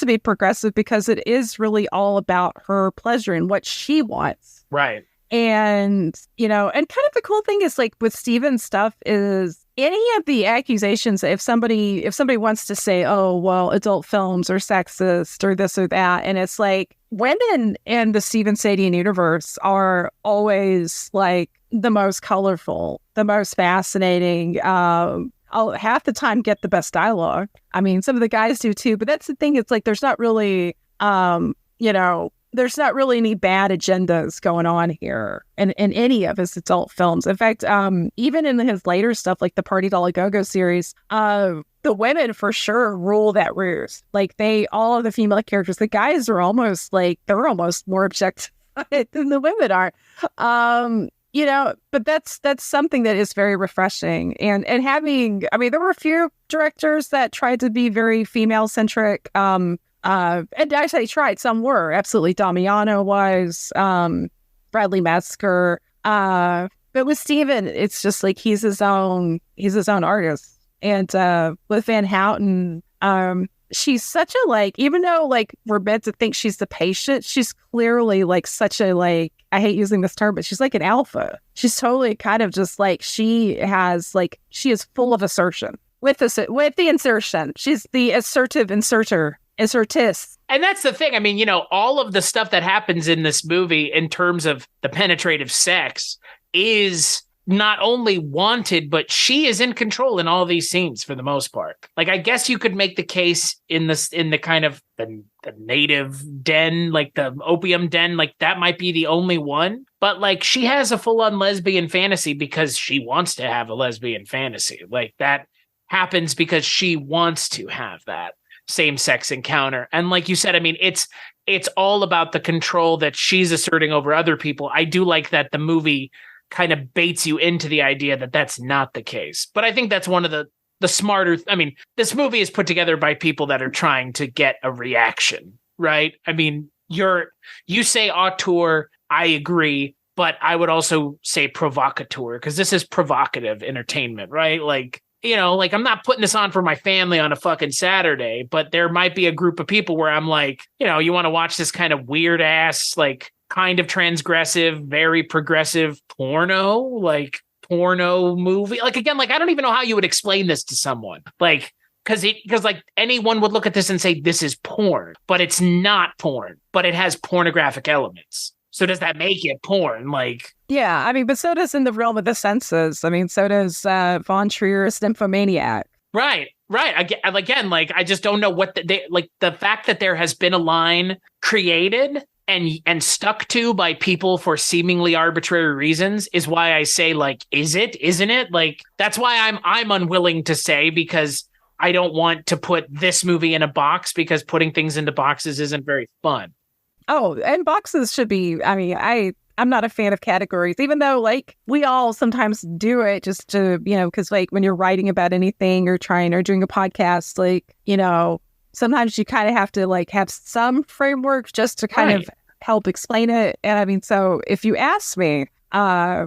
be progressive because it is really all about her pleasure and what she wants. Right. And, and kind of the cool thing is like with Stephen's stuff is any of the accusations, if somebody wants to say, oh, well, adult films are sexist or this or that. And it's like women in the Stephen Sayadian universe are always like the most colorful, the most fascinating, I'll half the time get the best dialogue. I mean, some of the guys do too, but that's the thing. It's like, there's not really, there's not really any bad agendas going on here in any of his adult films. In fact, even in his later stuff, like the Party Doll Go-Go series, the women for sure rule that roost. Like all of the female characters, the guys are almost like, they're almost more objectified than the women are. But that's something that is very refreshing. And having, I mean, there were a few directors that tried to be very female centric. And actually tried. Some were absolutely. Damiano was, Bradley Metzger. But with Stephen, it's just like he's his own artist. And with Van Houten, she's such a like, even though like we're meant to think she's the patient, she's clearly like such a like, I hate using this term, but she's like an alpha. She's totally kind of just like, she is full of assertion with the insertion. She's the assertive assertist. And that's the thing. I mean, you know, all of the stuff that happens in this movie in terms of the penetrative sex is not only wanted, but she is in control in all these scenes for the most part. Like, I guess you could make the case in the kind of the native den, like the opium den, like that might be the only one. But like, she has a full-on lesbian fantasy because she wants to have a lesbian fantasy. Like, that happens because she wants to have that same-sex encounter. And like you said, I mean, it's all about the control that she's asserting over other people. I do like that the movie kind of baits you into the idea that that's not the case. But I think that's one of the smarter, I mean, this movie is put together by people that are trying to get a reaction, right? I mean, you say auteur, I agree, but I would also say provocateur, because this is provocative entertainment, right? Like, you know, like I'm not putting this on for my family on a fucking Saturday, but there might be a group of people where I'm like, you know, you want to watch this kind of weird ass, like kind of transgressive, very progressive porno movie. Like, again, like, I don't even know how you would explain this to someone. Like, because like anyone would look at this and say, this is porn, but it's not porn, but it has pornographic elements. So does that make it porn? Like, yeah, I mean, but so does In the Realm of the Senses. I mean, so does Von Trier's Nymphomaniac. Right. Again, like, I just don't know what the fact that there has been a line created and stuck to by people for seemingly arbitrary reasons is why I say, like, isn't it? Like, that's why I'm unwilling to say, because I don't want to put this movie in a box, because putting things into boxes isn't very fun. Oh, and boxes should be, I mean, I'm not a fan of categories, even though, like, we all sometimes do it just to, you know, because, like, when you're writing about anything or doing a podcast, like, you know, sometimes you kind of have to, like, have some framework just to kind of help explain it. And I mean, so if you ask me, I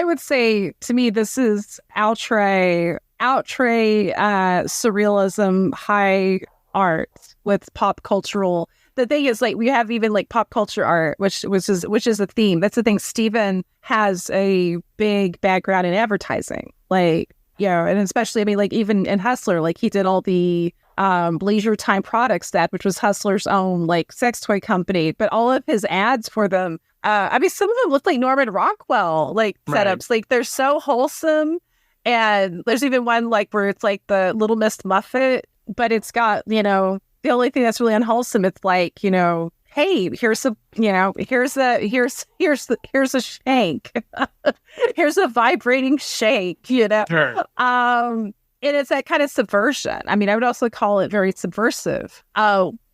would say, to me, this is outre surrealism, high art with pop cultural. The thing is, like, we have even like pop culture art, which is a theme. That's the thing. Stephen has a big background in advertising, like, you know, and especially, I mean, like, even in Hustler, like, he did all the Leisure Time Products, which was Hustler's own like sex toy company, but all of his ads for them, I mean, some of them look like Norman Rockwell like setups. Like, they're so wholesome. And there's even one like where it's like the Little Miss Muffet, but it's got, you know, the only thing that's really unwholesome, it's like, you know, hey, here's a shank. Here's a vibrating shank, you know. Sure. And it's that kind of subversion. I mean, I would also call it very subversive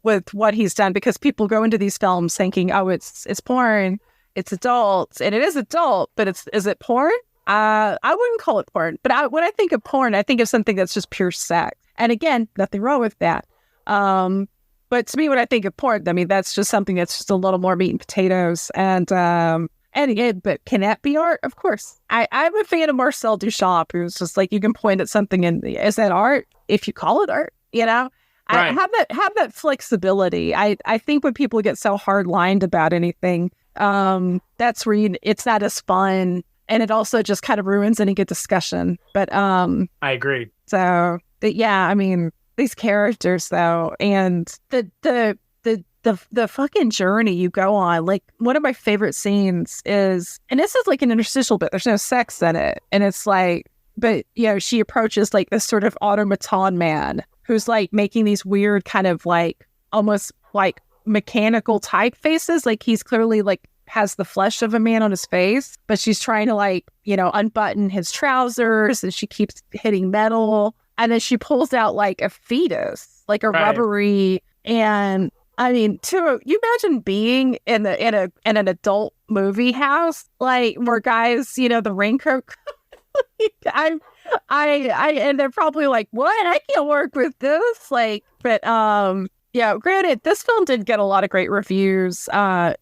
with what he's done, because people go into these films thinking, oh, it's porn, it's adult, and it is adult, but is it porn? I wouldn't call it porn, but when I think of porn, I think of something that's just pure sex. And again, nothing wrong with that. But to me, when I think of porn, I mean, that's just something that's just a little more meat and potatoes. But can that be art? Of course. I'm a fan of Marcel Duchamp, who's just like, you can point at something and is that art? If you call it art, you know? Right. I have that flexibility. I think when people get so hard-lined about anything, that's where it's not as fun, and it also just kind of ruins any good discussion. But I agree. So, yeah, I mean, these characters though, and the fucking journey you go on. Like, one of my favorite scenes is, and this is like an interstitial bit, there's no sex in it, and it's like, but you know, she approaches like this sort of automaton man who's like making these weird kind of like almost like mechanical typefaces. Like, he's clearly like has the flesh of a man on his face, but she's trying to like, you know, unbutton his trousers, and she keeps hitting metal, and then she pulls out like a fetus, like a rubbery. And I mean, you imagine being in an adult movie house, like, where guys, you know, the raincoat. And they're probably like, what? I can't work with this. Like, but Yeah, granted, this film did get a lot of great reviews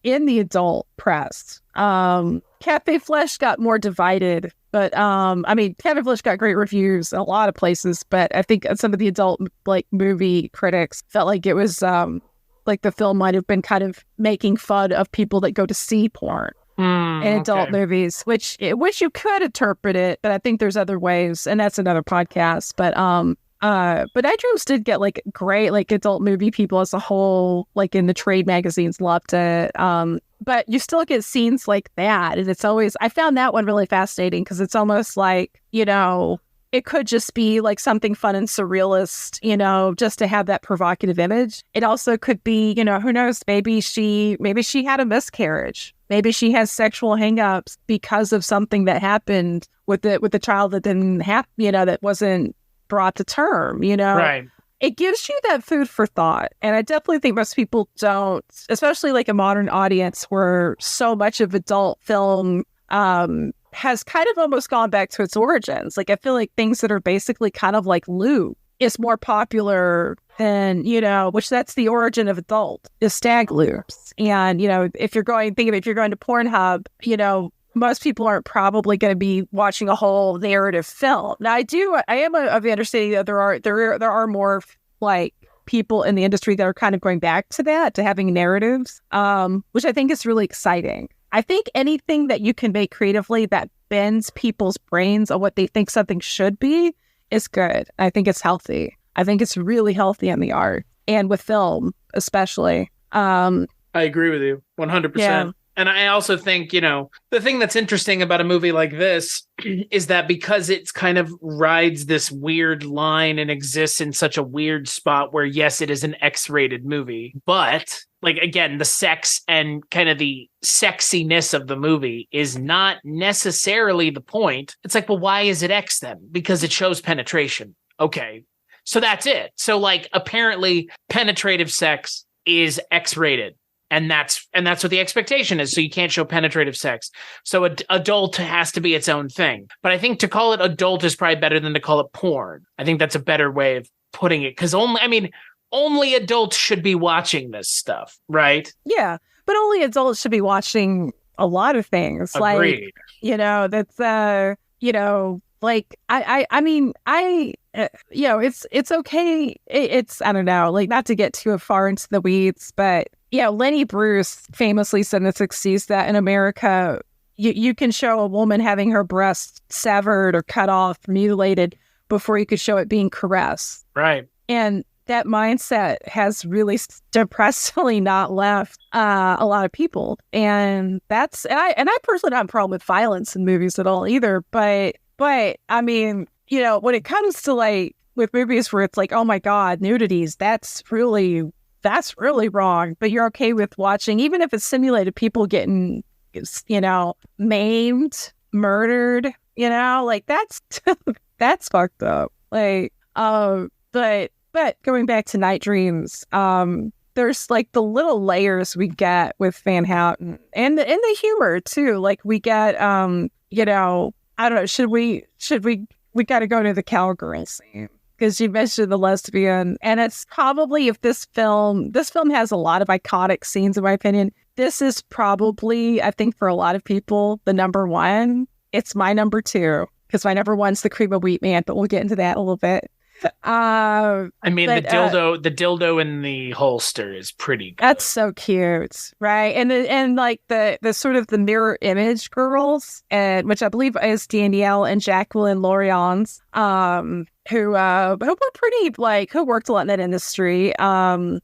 in the adult press. Cafe Flesh got more divided, but Cafe Flesh got great reviews in a lot of places, but I think some of the adult movie critics felt like it was the film might have been kind of making fun of people that go to see porn in adult movies, which you could interpret it, but I think there's other ways, and that's another podcast. But Nightdreams did get great adult movie people as a whole, in the trade magazines loved it. But you still get scenes like that, and it's always, I found that one really fascinating because it's almost it could just be something fun and surrealist, just to have that provocative image. It also could be, who knows, maybe she had a miscarriage. Maybe she has sexual hangups because of something that happened with the child that didn't happen, that wasn't brought to term, Right. It gives you that food for thought. And I definitely think most people don't, especially a modern audience where so much of adult film has kind of almost gone back to its origins. I feel like things that are basically kind of like lube is more popular than, which that's the origin of adult, is stag lubes. And, if you're going to Pornhub, most people aren't probably going to be watching a whole narrative film. Now, I am of the understanding that there are more people in the industry that are kind of going back to that, to having narratives, which I think is really exciting. I think anything that you can make creatively that bends people's brains on what they think something should be is good. I think it's healthy. I think it's really healthy in the art and with film, especially. I agree with you 100%. Yeah. And I also think, the thing that's interesting about a movie like this is that because it's kind of rides this weird line and exists in such a weird spot where, yes, it is an X-rated movie, but again, the sex and kind of the sexiness of the movie is not necessarily the point. It's well, why is it X then? Because it shows penetration. Okay. So that's it. So apparently penetrative sex is X-rated. And that's what the expectation is. So you can't show penetrative sex. So adult has to be its own thing. But I think to call it adult is probably better than to call it porn. I think that's a better way of putting it. Because only adults should be watching this stuff, right? Yeah, but only adults should be watching a lot of things. Agreed. That's it's okay. It's, I don't know, not to get too far into the weeds, but Lenny Bruce famously said in the 60s that in America, you can show a woman having her breast severed or cut off, mutilated, before you could show it being caressed. Right. And that mindset has really depressingly not left a lot of people. And I personally don't have a problem with violence in movies at all either. But when it comes to with movies where it's oh my God, nudities, that's really wrong. But you're okay with watching, even if it's simulated people getting, maimed, murdered, that's that's fucked up. But going back to Nightdreams, there's the little layers we get with Van Houten and the humor too. We get, I don't know, we got to go to the cowgirl scene because you mentioned the lesbian, and it's probably, if this film has a lot of iconic scenes in my opinion, this is probably, I think for a lot of people, the number one. It's my number two because my number one's the Cream of Wheat Man, but we'll get into that a little bit. The dildo in the holster is pretty good. That's so cute, right? And the sort of the mirror image girls, and which I believe is Danielle and Jacqueline Lorians, who were pretty who worked a lot in that industry. And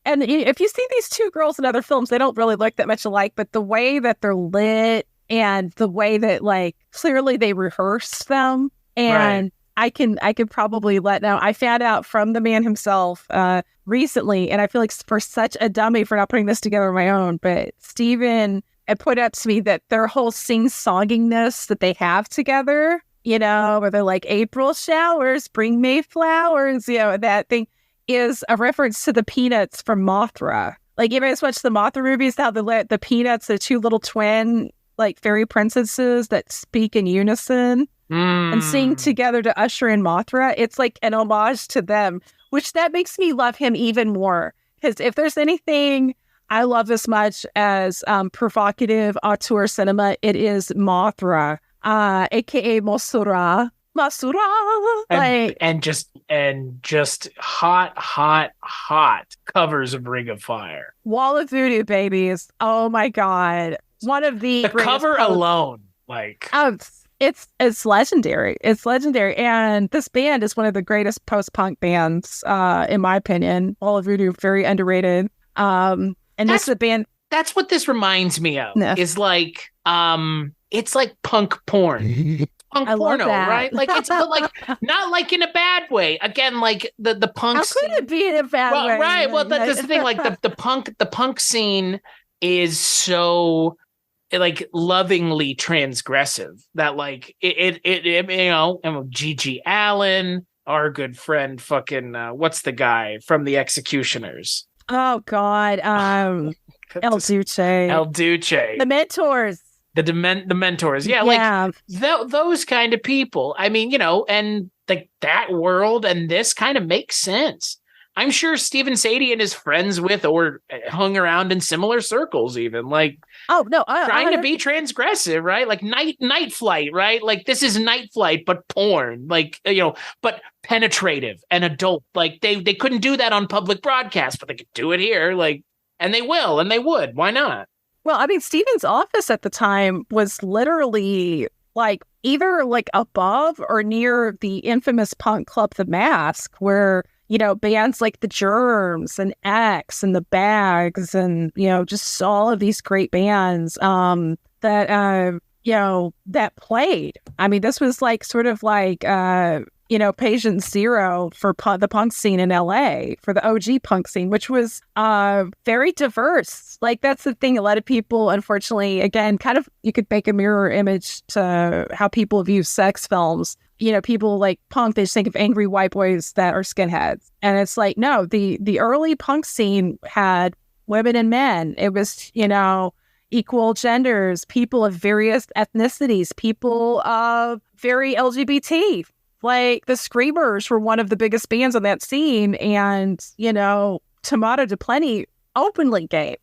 if you see these two girls in other films, they don't really look that much alike, but the way that they're lit and the way that clearly they rehearsed them, and right. I could probably let know. I found out from the man himself recently, and I feel like for such a dummy for not putting this together on my own, but Stephen had put up to me that their whole sing-songingness that they have together, where they're April showers, bring May flowers, that thing is a reference to the Peanuts from Mothra. You guys watch the Mothra movies, how the Peanuts, the two little twin fairy princesses that speak in unison and sing together to usher in Mothra. It's an homage to them, which that makes me love him even more. Because if there's anything I love as much as provocative auteur cinema, it is Mothra, aka Mosura. And just hot covers of Ring of Fire. Wall of Voodoo, babies. Oh my God. One of the cover alone, like it's legendary. It's legendary. And this band is one of the greatest post-punk bands, in my opinion. Wall of Voodoo, very underrated. And this is a band. That's what this reminds me of. No. Is like it's like punk porn. Punk porno, right? Like it's but like not like in a bad way. Again, like the punk. How could it be in a bad way? Right. Well, that's the thing. Like the punk scene is so like lovingly transgressive that like it you know, Gigi Allen, our good friend, fucking what's the guy from the Executioners? Oh God, El Duce, the Mentors. The Mentors, yeah. Like those kind of people. I mean, you know, and like that world and this kind of makes sense. I'm sure Stephen Sayadian is friends with or hung around in similar circles, even like. Oh no, trying to be transgressive, right? Like Night Flight, right? Like this is Night Flight, but porn, like you know, but penetrative and adult. Like they couldn't do that on public broadcast, but they could do it here, like, and they will, and they would. Why not? Well, I mean, Stephen's office at the time was literally like either like above or near the infamous punk club, The Mask, where, you know, bands like The Germs and X and The Bags and, you know, just all of these great bands that, you know, that played. I mean, this was like sort of like, you know, patient zero for the punk scene in LA, for the OG punk scene, which was very diverse. Like, that's the thing. A lot of people, unfortunately, again, kind of, you could make a mirror image to how people view sex films. You know, people like punk, they just think of angry white boys that are skinheads. And it's like, no, the early punk scene had women and men. It was, you know, equal genders, people of various ethnicities, people of very LGBT. Like, the Screamers were one of the biggest bands on that scene. And, you know, Tomato de Plenty, openly gay,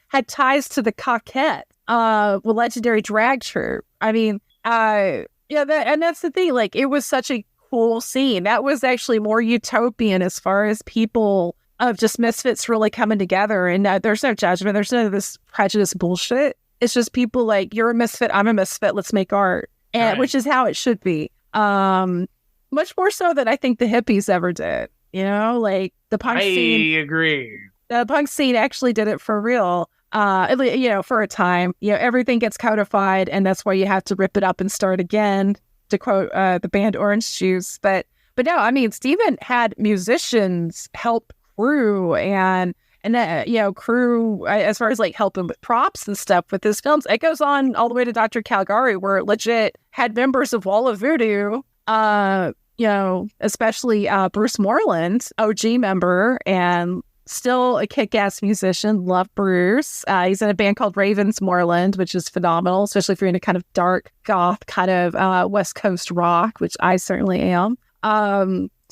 had ties to the Coquette, legendary drag troupe. I mean, yeah, and that's the thing. Like, it was such a cool scene. That was actually more utopian as far as people of just misfits really coming together. And there's no judgment. There's none of this prejudice bullshit. It's just people like, you're a misfit, I'm a misfit, let's make art. And right. Which is how it should be. Much more so than I think the hippies ever did. You know, like the punk scene. I agree. The punk scene actually did it for real. You know, for a time. You know, everything gets codified, and that's why you have to rip it up and start again, to quote the band Orange Juice. But no, I mean, Stephen had musicians help crew and you know, crew as far as like helping with props and stuff with his films. It goes on all the way to Dr. Caligari, where it legit had members of Wall of Voodoo, you know, especially Bruce Moreland, OG member, and still a kick-ass musician. Love Bruce. He's in a band called Ravens Moreland, which is phenomenal, especially if you're into kind of dark goth kind of West Coast rock, which I certainly am.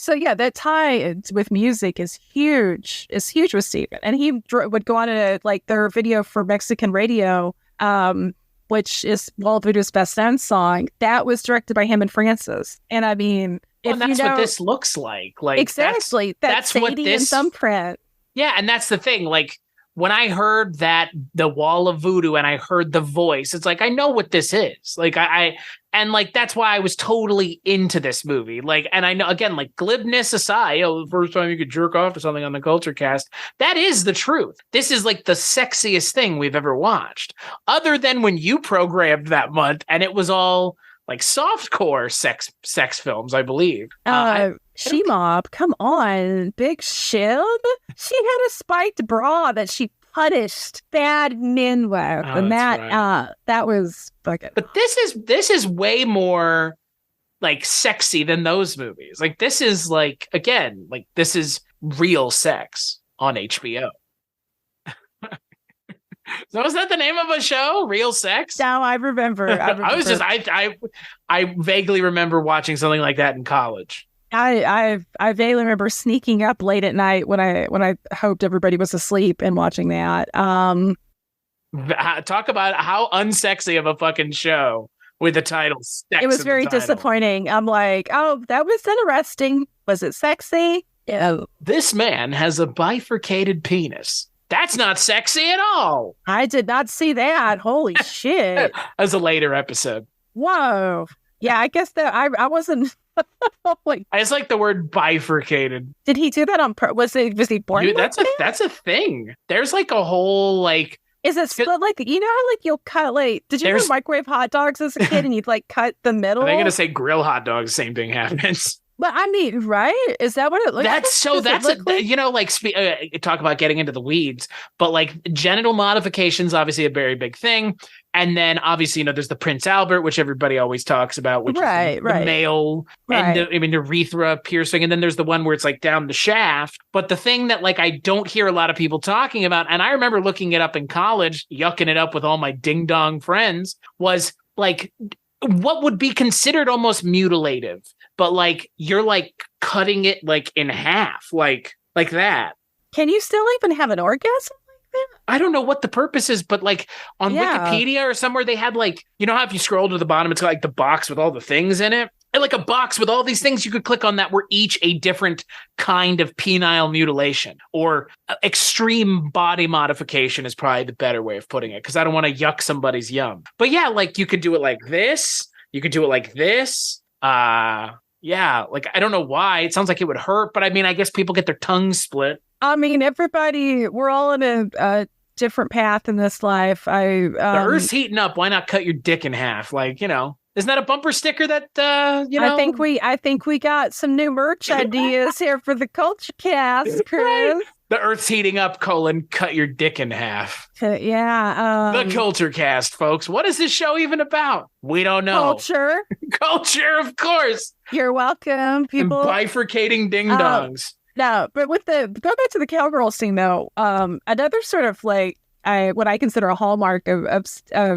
So yeah, that tie with music is huge. It's huge with Stephen. And he would go on to like their video for Mexican radio, which is Wall of Voodoo's best known song. That was directed by him and Francis. And I mean, that's what this looks like. Like exactly. That's what this thumbprint. Yeah, and that's the thing. Like when I heard that the Wall of Voodoo and I heard the voice, it's like I know what this is. Like and like that's why I was totally into this movie. Like, and I know again, like glibness aside, you know, the first time you could jerk off to something on the Culture Cast, that is the truth. This is like the sexiest thing we've ever watched, other than when you programmed that month and it was all like softcore sex films, I believe. She-Mob, come on, Big Shib. She had a spiked bra that she punished bad men with, and that was fucking. But this is way more like sexy than those movies. Like this is like again, like this is real sex on HBO. So is that the name of a show? Real Sex? No, I remember. I vaguely remember watching something like that in college. I vaguely remember sneaking up late at night when I hoped everybody was asleep and watching that. Talk about how unsexy of a fucking show with the title. Sex it was in very the title. disappointing. I'm like, oh, that was interesting. Was it sexy? Yeah. This man has a bifurcated penis. That's not sexy at all. I did not see that. Holy shit. As a later episode. Whoa. Yeah, I guess that I wasn't like, I just like the word bifurcated. did he do that on was he born? Dude, that's a thing. There's like a whole like is it split like how like you'll cut like did you ever microwave hot dogs as a kid and you'd like cut the middle? Are they gonna say grill hot dogs? Same thing happens. But I mean, right? Is that what it looks like? Talk about getting into the weeds, but like genital modifications, obviously a very big thing. And then obviously, there's the Prince Albert, which everybody always talks about, which is the male and urethra piercing. And then there's the one where it's like down the shaft. But the thing that like I don't hear a lot of people talking about, and I remember looking it up in college, yucking it up with all my ding dong friends, was like what would be considered almost mutilative. But like you're like cutting it like in half, like that. Can you still even have an orgasm like that? I don't know what the purpose is, but like on Wikipedia or somewhere they had like, how if you scroll to the bottom, it's got like the box with all the things in it. And like a box with all these things you could click on that were each a different kind of penile mutilation or extreme body modification is probably the better way of putting it. Cause I don't want to yuck somebody's yum. But yeah, like you could do it like this. You could do it like this. Yeah, like I don't know why. It sounds like it would hurt, but I mean, I guess people get their tongues split. I mean, we're all in a different path in this life. The Earth's heating up. Why not cut your dick in half? Like, isn't that a bumper sticker that I think we got some new merch ideas here for the Culture Cast, Chris. Right. The Earth's heating up, cut your dick in half. Yeah. The Culture Cast, folks. What is this show even about? We don't know. Culture. Culture, of course. You're welcome, people. And bifurcating ding-dongs. No, but go back to the cowgirl scene, though. Another sort of like, what I consider a hallmark of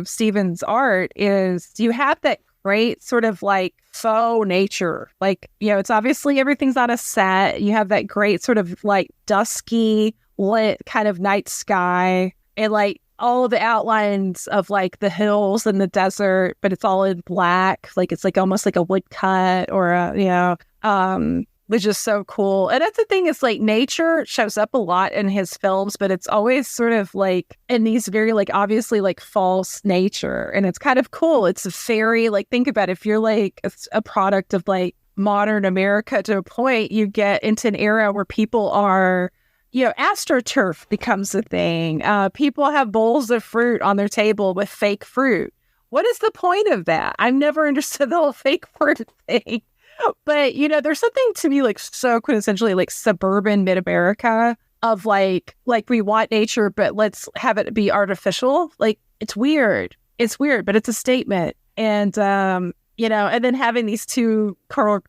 Stephen's art is you have that great sort of like faux nature. Like, it's obviously everything's on a set. You have that great sort of like dusky lit kind of night sky and like all of the outlines of like the hills and the desert, but it's all in black. Like it's like almost like a woodcut or which is so cool. And that's the thing is like nature shows up a lot in his films, but it's always sort of like in these very like obviously like false nature. And it's kind of cool. It's a very like, think about it, if you're like a product of like modern America to a point, you get into an era where people are, astroturf becomes a thing. People have bowls of fruit on their table with fake fruit. What is the point of that? I've never understood the whole fake fruit thing. But, there's something to me like so quintessentially like suburban mid-America of like we want nature, but let's have it be artificial. Like it's weird. It's weird, but it's a statement. And, and then having these two cowgirls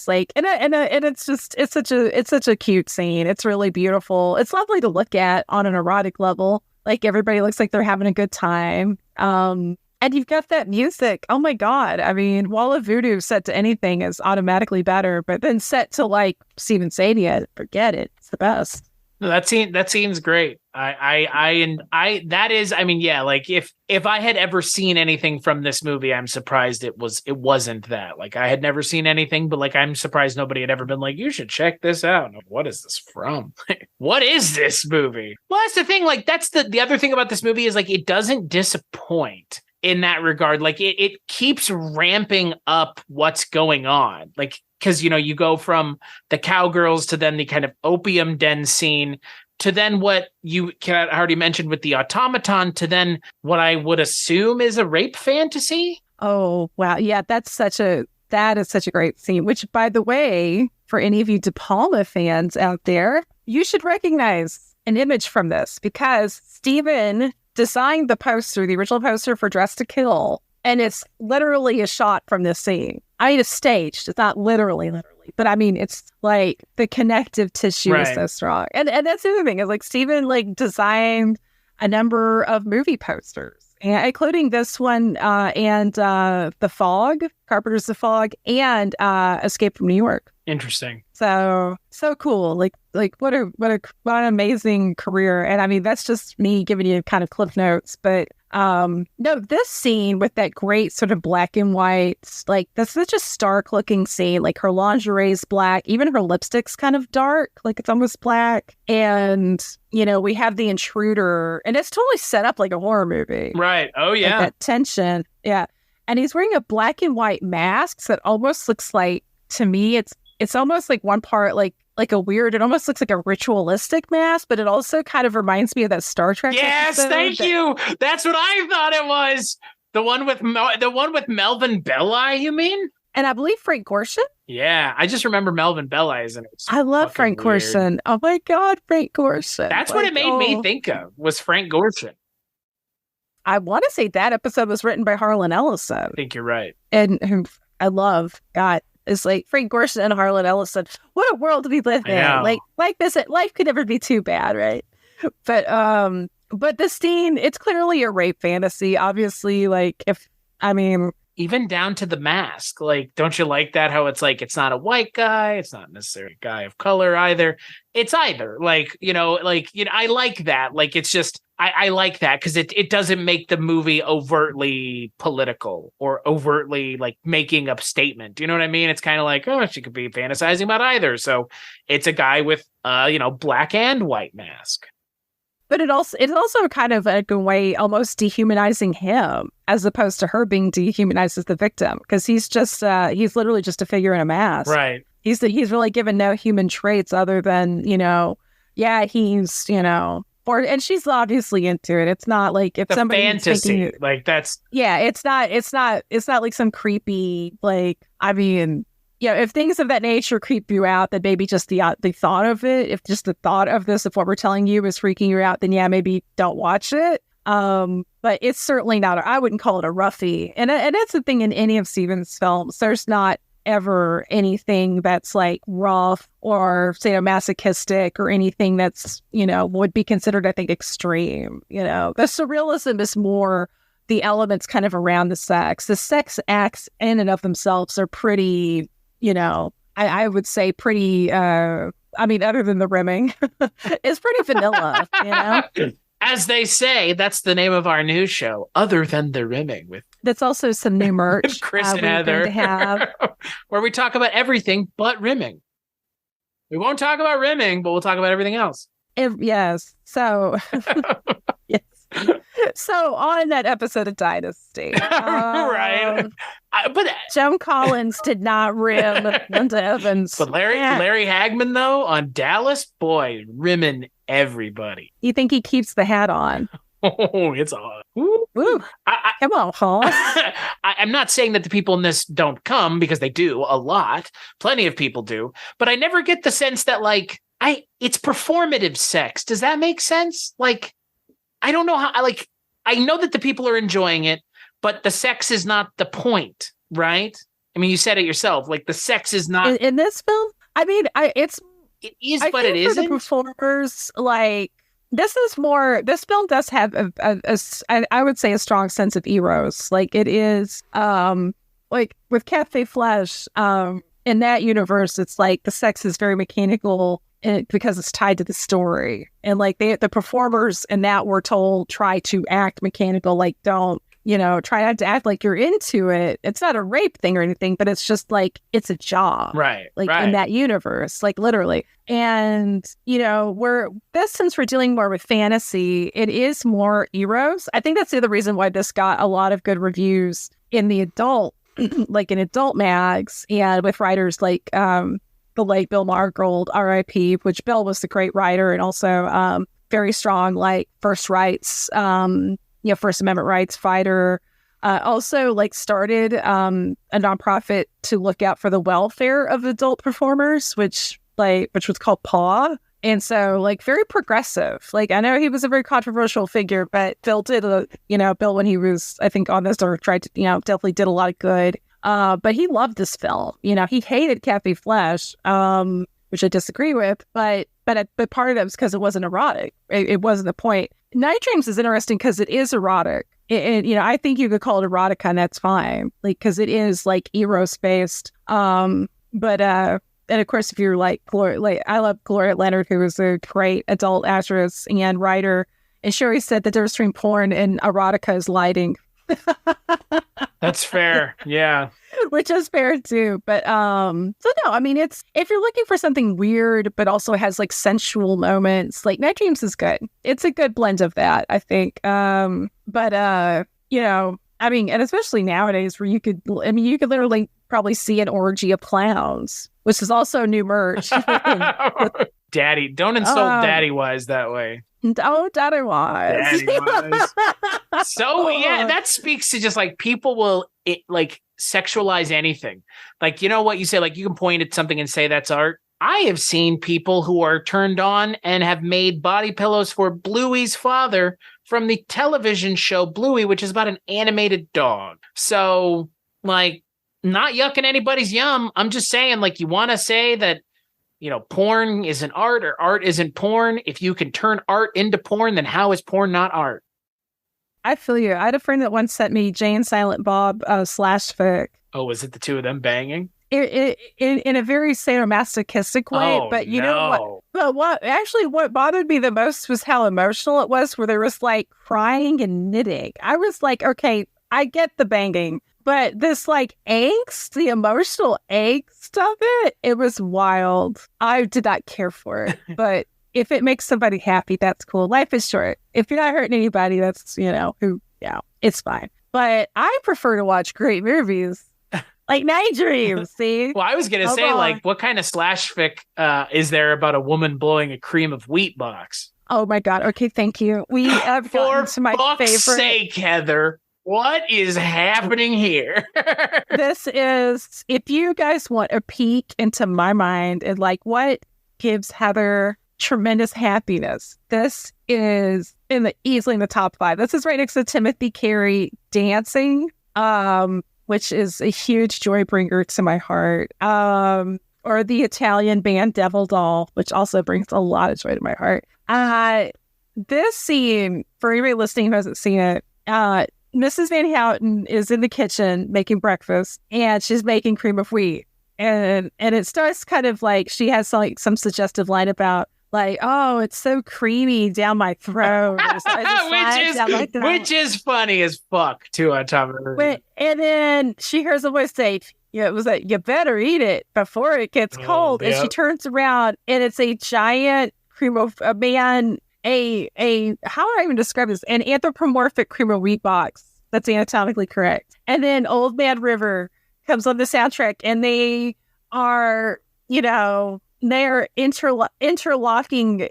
like, and it's just, it's such a cute scene. It's really beautiful. It's lovely to look at on an erotic level. Like everybody looks like they're having a good time. And you've got that music. Oh my God. I mean, Wall of Voodoo set to anything is automatically better, but then set to like Stephen Sayadian, forget it. It's the best. No, that seems great. Like if I had ever seen anything from this movie, I'm surprised it wasn't that. Like I had never seen anything, but like I'm surprised nobody had ever been like, you should check this out. What is this from? What is this movie? Well, that's the thing. Like that's the other thing about this movie is like it doesn't disappoint. In that regard, like it keeps ramping up what's going on. Like, because, you go from the cowgirls to then the kind of opium den scene to then what you already mentioned with the automaton to then what I would assume is a rape fantasy. Oh, wow. Yeah, that is such a great scene, which, by the way, for any of you De Palma fans out there, you should recognize an image from this because Stephen designed the poster, the original poster for Dress to Kill, and it's literally a shot from this scene. I mean, it's staged. It's not literally, but I mean, it's like the connective tissue is so strong. And that's the other thing is like Stephen like designed a number of movie posters Yeah, including this one and The Fog, Carpenter's The Fog, and Escape from New York. Interesting. So cool. Like what an amazing career. And I mean, that's just me giving you kind of cliff notes. But no, this scene with that great sort of black and white, like that's such a stark looking scene. Like her lingerie is black, even her lipstick's kind of dark, like it's almost black. And we have the intruder, and it's totally set up like a horror movie. Right. Oh yeah. Like that tension. Yeah. And he's wearing a black and white mask that almost looks like, to me, it's almost like one part like a weird, it almost looks like a ritualistic mask, but it also kind of reminds me of that Star Trek episode. Thank you. That's what I thought it was. The one with Melvin Belli, you mean? And I believe Frank Gorshin. Yeah, I just remember Melvin Belli is in it. I love Frank Gorshin. Oh my God, Frank Gorshin. That's what it made me think of, was Frank Gorshin. I want to say that episode was written by Harlan Ellison. I think you're right. And whom I love. God. It's like Frank Gorshin and Harlan Ellison. What a world to be living in. Like this, life could never be too bad, right? But the scene, it's clearly a rape fantasy. Obviously, even down to the mask. Like, don't you like that? How it's like, it's not a white guy, it's not necessarily a guy of color either. It's either I like that. Like, it's just, I like that because it doesn't make the movie overtly political or overtly like making a statement. Do you know what I mean? It's kind of like, oh, she could be fantasizing about either. So it's a guy with black and white mask. But it's also kind of like a way almost dehumanizing him as opposed to her being dehumanized as the victim, because he's just he's literally just a figure in a mask. Right. He's really given no human traits other than he's and she's obviously into it. It's not like if somebody fantasy like that's it's not like some creepy if things of that nature creep you out, then maybe just the thought of it, if just the thought of this, if what we're telling you is freaking you out, then maybe don't watch it. But it's certainly not, I wouldn't call it a roughie. And that's the thing in any of Stephen's films. There's not ever anything that's like rough or masochistic or anything that's, would be considered, I think, extreme. The surrealism is more the elements kind of around the sex. The sex acts in and of themselves are pretty, I would say pretty, other than the rimming, it's pretty vanilla, As they say, that's the name of our new show, Other Than the Rimming. That's also some new merch. Chris and Heather. Where we talk about everything but rimming. We won't talk about rimming, but we'll talk about everything else. Yes. So, yes. So on that episode of Dynasty, right? But Joan Collins did not rim Linda Evans. But Larry Hagman though on Dallas, boy, rimming everybody. You think he keeps the hat on? Oh, it's on. Ooh. Come on, Hoss. I'm not saying that the people in this don't come, because they do a lot. Plenty of people do, but I never get the sense that it's performative sex. Does that make sense? I don't know how. I know that the people are enjoying it, but the sex is not the point, right? I mean, you said it yourself. Like, the sex is not in this film. I mean, it is, but it isn't. The performers, this is more. This film does have I would say a strong sense of eros. Like, it is, with Cafe Flesh. In that universe, it's like the sex is very mechanical. Because it's tied to the story, and the performers in that, we're told, try to act mechanical, don't try not to act like you're into it. It's not a rape thing or anything, but it's just it's a job, right? In that universe, literally. And since we're dealing more with fantasy, it is more eros. I think that's the other reason why this got a lot of good reviews in the adult, in adult mags, and with writers like the late Bill Margold, R.I.P., which Bill was the great writer and also very strong, first rights, First Amendment rights fighter. Also, started a nonprofit to look out for the welfare of adult performers, which was called PAW. And so, very progressive. I know he was a very controversial figure, but Bill did, Bill, when he was, I think, on this, or tried to, definitely did a lot of good. But he loved this film. He hated Cafe Flesh, which I disagree with. But part of that was because it wasn't erotic. It wasn't the point. Nightdreams is interesting because it is erotic, I think you could call it erotica, and that's fine, like, because it is like eros based. But and of course, if you're like I love Gloria Leonard, who is a great adult actress and writer, and she always said the difference between porn and erotica is lighting. That's fair. Yeah. Which is fair too. But so no, I mean, it's, if you're looking for something weird but also has like sensual moments, like Nightdreams is good. It's a good blend of that, I think. But I mean, and especially nowadays where you could literally probably see an orgy of clowns, which is also new merch. Daddy, don't insult Daddy Wise that way. Oh, Daddy Wise. Daddy Wise. So yeah, that speaks to just like people will like sexualize anything. Like, you know what you say, like you can point at something and say that's art. I have seen people who are turned on and have made body pillows for Bluey's father from the television show Bluey, which is about an animated dog. So like, not yucking anybody's yum. I'm just saying, like, you want to say that, porn isn't art or art isn't porn. If you can turn art into porn, then how is porn not art? I feel you. I had a friend that once sent me Jay and Silent Bob slash fic. Oh, was it the two of them banging? In a very sadomasochistic way. Oh, but you know what? But what bothered me the most was how emotional it was, where there was like crying and knitting. I was like, okay, I get the banging, but this like angst, the emotional angst of it was wild. I did not care for it, but if it makes somebody happy, that's cool. Life is short. If you're not hurting anybody, that's, it's fine. But I prefer to watch great movies like Nightdreams, see? Well, I was going to say, like, what kind of slash fic is there about a woman blowing a cream of wheat box? Oh my God. Okay, thank you. We have gotten to my favorite. For fuck's sake, Heather. What is happening here? This is, if you guys want a peek into my mind and like what gives Heather tremendous happiness, this is easily in the top 5. This is right next to Timothy Carey dancing, which is a huge joy bringer to my heart. Or the Italian band Devil Doll, which also brings a lot of joy to my heart. This scene, for anybody listening who hasn't seen it, Mrs. Van Houten is in the kitchen making breakfast, and she's making cream of wheat. And it starts kind of like, she has like some suggestive line about like, oh, it's so creamy down my throat. Which is funny as fuck too on top of her. And then she hears a voice say, it was like, you better eat it before it gets cold. Yep. And she turns around and it's a giant cream of a man, how would I even describe this? An anthropomorphic cream of wheat box. That's anatomically correct. And then Old Man River comes on the soundtrack, and they are, they're interlocking,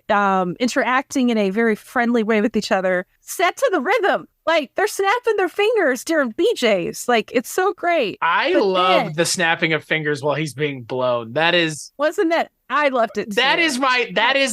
interacting in a very friendly way with each other, set to the rhythm. Like, they're snapping their fingers during BJs. Like, it's so great. I love the snapping of fingers while he's being blown. Wasn't that? I loved it too. That is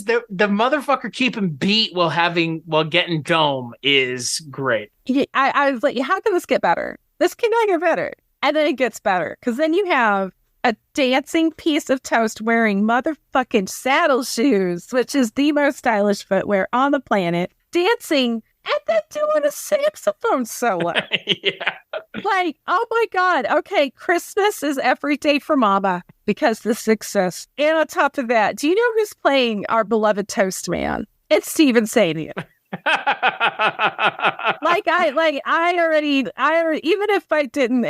the motherfucker keeping beat while getting dome is great. Yeah, I was like, how can this get better? This cannot get better. And then it gets better, because then you have a dancing piece of toast wearing motherfucking saddle shoes, which is the most stylish footwear on the planet, dancing and then doing a saxophone solo. Yeah. Like, oh my God. Okay, Christmas is every day for Mama, because this exists. And on top of that, do you know who's playing our beloved Toast Man? It's Stephen Sayadian. I already, even if I didn't,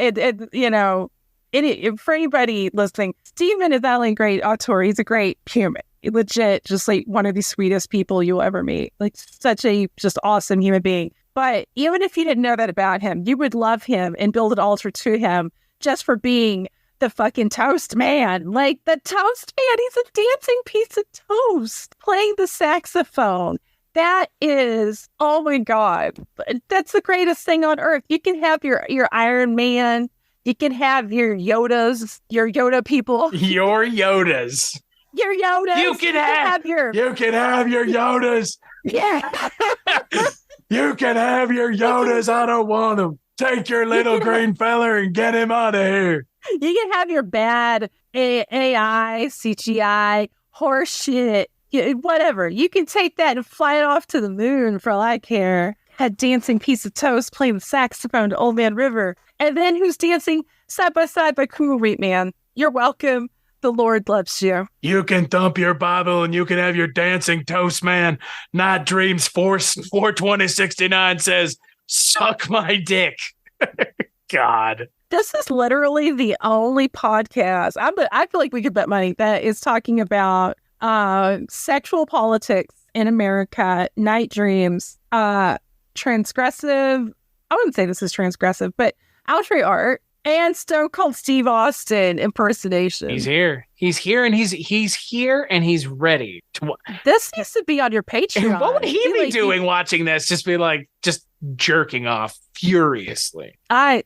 for anybody listening, Stephen is not only a great auteur, he's a great human. Legit, just like one of the sweetest people you'll ever meet. Like, such a just awesome human being. But even if you didn't know that about him, you would love him and build an altar to him just for being the fucking Toast Man. Like, the Toast Man, he's a dancing piece of toast playing the saxophone. That is, oh my God, that's the greatest thing on earth. You can have your Iron Man, you can have your Yodas, your Yoda people. Your Yodas. Your Yodas. You can have your Yodas. Yeah. You can have your Yodas. I don't want them. Take your little green feller and get him out of here. You can have your bad AI, CGI, horse shit, whatever. You can take that and fly it off to the moon for all I care. had dancing piece of toast playing the saxophone to Old Man River. And then who's dancing side by side by Cool Reap Man? You're welcome. The Lord loves you. You can thump your Bible and you can have your dancing toast, man. Nightdreams 42069 says, suck my dick. God. This is literally the only podcast, I feel like we could bet money, that is talking about sexual politics in America, Nightdreams, transgressive, I wouldn't say this is transgressive, but outre art, and Stone Cold Steve Austin impersonation. He's here. He's here, and he's here, and he's ready to. This needs to be on your Patreon. What would he be doing watching this? Just be like, just jerking off furiously. Hey,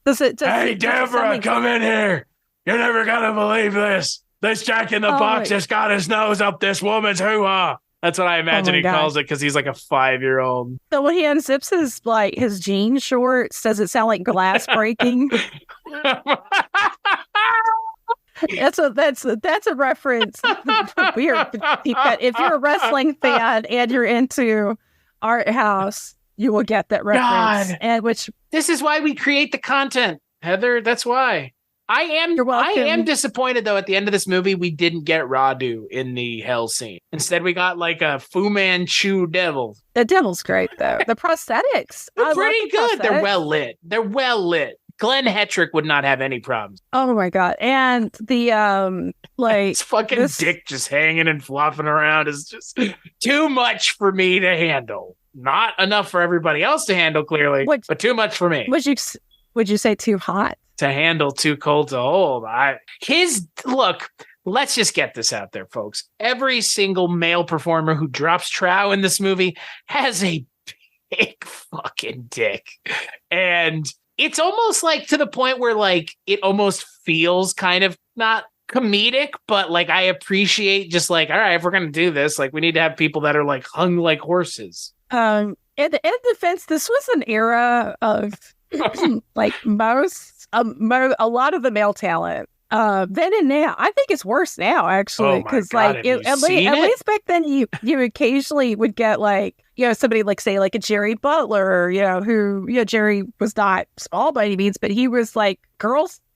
Deborah, come in here. You're never gonna believe this. This Jack in the Box has got his nose up this woman's hoo-ha. That's what I imagine he calls it, because he's like a 5-year-old. So when he unzips his jean shorts, does it sound like glass breaking? That's a reference. Weird. If you're a wrestling fan and you're into Art House, you will get that reference. God. And this is why we create the content, Heather. That's why. I am disappointed, though, at the end of this movie, we didn't get Radu in the hell scene. Instead, we got like a Fu Manchu devil. The devil's great, though. The prosthetics. They're pretty good. They're well lit. Glenn Hetrick would not have any problems. Oh, my God. And the, his fucking dick just hanging and flopping around is just too much for me to handle. Not enough for everybody else to handle, clearly, but too much for me. Would you say too hot? To handle, too cold to hold. Look, let's just get this out there, folks. Every single male performer who drops trow in this movie has a big fucking dick. And it's almost like to the point where like it almost feels kind of not comedic, but like I appreciate just like, all right, if we're gonna do this, like we need to have people that are like hung like horses. In defense, this was an era of like a lot lot of the male talent then and now. I think it's worse now, actually, because at least back then you occasionally would get like, you know, somebody like say like a Jerry Butler, you know, who, you know, Jerry was not small by any means, but he was like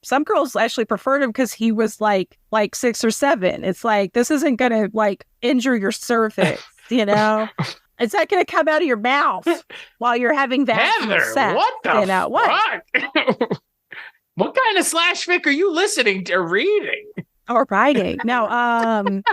some girls actually preferred him because he was like 6 or 7. It's like, this isn't gonna like injure your cervix, you know. It's not going to come out of your mouth while you're having that. Heather, sex, what the fuck? What? What kind of slash fic are you listening to reading? Or writing. No, or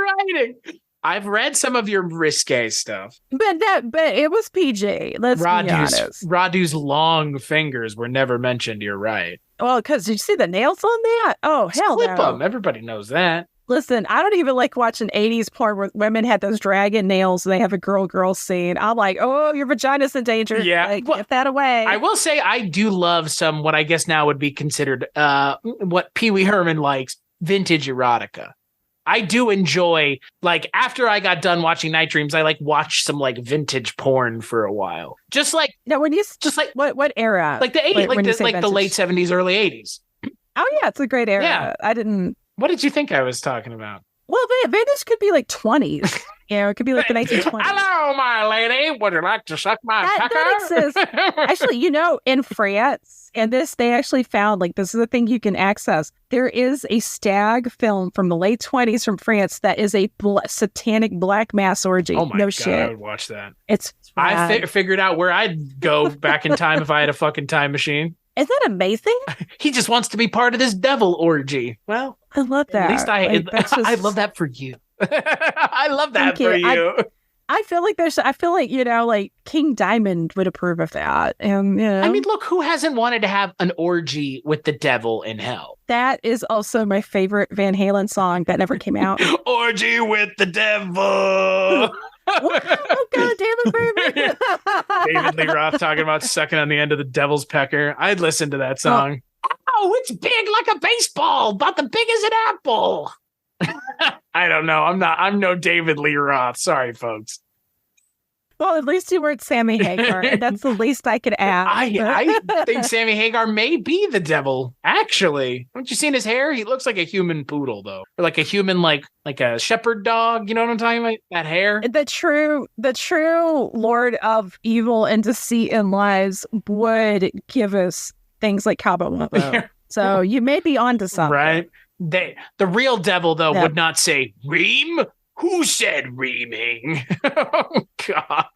writing. I've read some of your risque stuff. But it was PG. Let's be honest. Radu's long fingers were never mentioned, you're right. Well, because did you see the nails on that? Oh, hell no. Clip them. Everybody knows that. Listen, I don't even like watching 80s porn where women had those dragon nails and they have a girl scene. I'm like, oh, your vagina's in danger. Yeah. Like, get that away. I will say I do love some, what I guess now would be considered what Pee Wee Herman likes, vintage erotica. I do enjoy, like, after I got done watching Nightdreams, I like watched some like vintage porn for a while. Just like, now when you just like what era? Like the 80s, like the late 70s, early 80s. Oh yeah, it's a great era. Yeah. What did you think I was talking about? Well, vintage could be like 20s. You know, it could be like the 1920s. Hello, my lady. Would you like to suck my cocker? That exists. Actually, you know, in France, and they actually found, like, this is a thing you can access. There is a stag film from the late 20s from France that is a satanic black mass orgy. Oh my God, shit. I would watch that. It's I figured out where I'd go back in time if I had a fucking time machine. Isn't that amazing? He just wants to be part of this devil orgy. Well, I love that. At least I love that for you. I love that for you. I feel like you know, like King Diamond would approve of that. And you know, I mean, look, who hasn't wanted to have an orgy with the devil in hell? That is also my favorite Van Halen song that never came out. Orgy with the devil. Oh, God damn it, baby. David Lee Roth talking about sucking on the end of the devil's pecker. I'd listen to that song. Oh, it's big like a baseball, about the big as an apple. I don't know. I'm no David Lee Roth. Sorry, folks. Well, at least you weren't Sammy Hagar, and that's the least I could ask. I think Sammy Hagar may be the devil, actually. Haven't you seen his hair? He looks like a human poodle, though. Or like a human, like a shepherd dog. You know what I'm talking about? That hair? The true Lord of evil and deceit and lies would give us things like Cabo Wabo. So you may be onto something. Right? The real devil, though, would not say, ream? Who said reaming? Oh, God.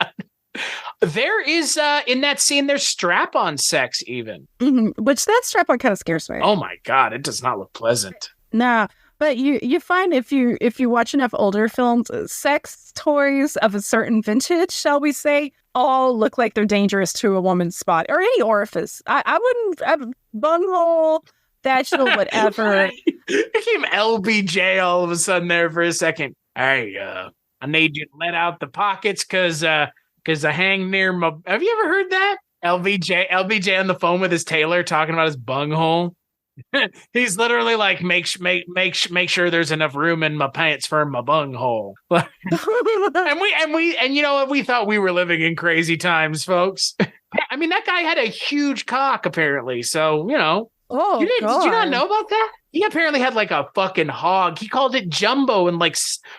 There is, in that scene, there's strap-on sex, even. Mm-hmm. Which that strap-on kind of scares me. Oh, my God. It does not look pleasant. No, but you find if you watch enough older films, sex toys of a certain vintage, shall we say, all look like they're dangerous to a woman's spot or any orifice. I wouldn't, bunghole, vaginal, whatever. Became LBJ all of a sudden there for a second. Hey, I need you to let out the pockets because I hang near my... Have you ever heard that? LBJ on the phone with his tailor talking about his bunghole. He's literally like, make sure there's enough room in my pants for my bunghole. and you know what? We thought we were living in crazy times, folks. I mean, that guy had a huge cock apparently. So, you know. Oh, did you not know about that? He apparently had like a fucking hog. He called it Jumbo and like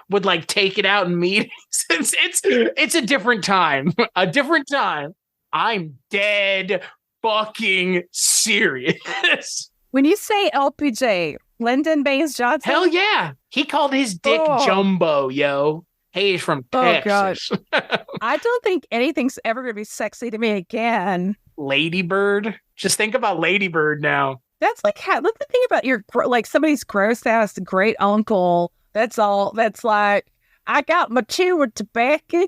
would like take it out in meetings. It's a different time. A different time. I'm dead fucking serious. When you say LPJ, Lyndon Baines Johnson? Hell yeah. He called his dick Jumbo, yo. Hey, he's from Texas. God. I don't think anything's ever going to be sexy to me again. Ladybird. Just think about Ladybird now. That's like, look the thing about your, like somebody's gross ass great uncle. That's all. That's like, I got my chewing tobacco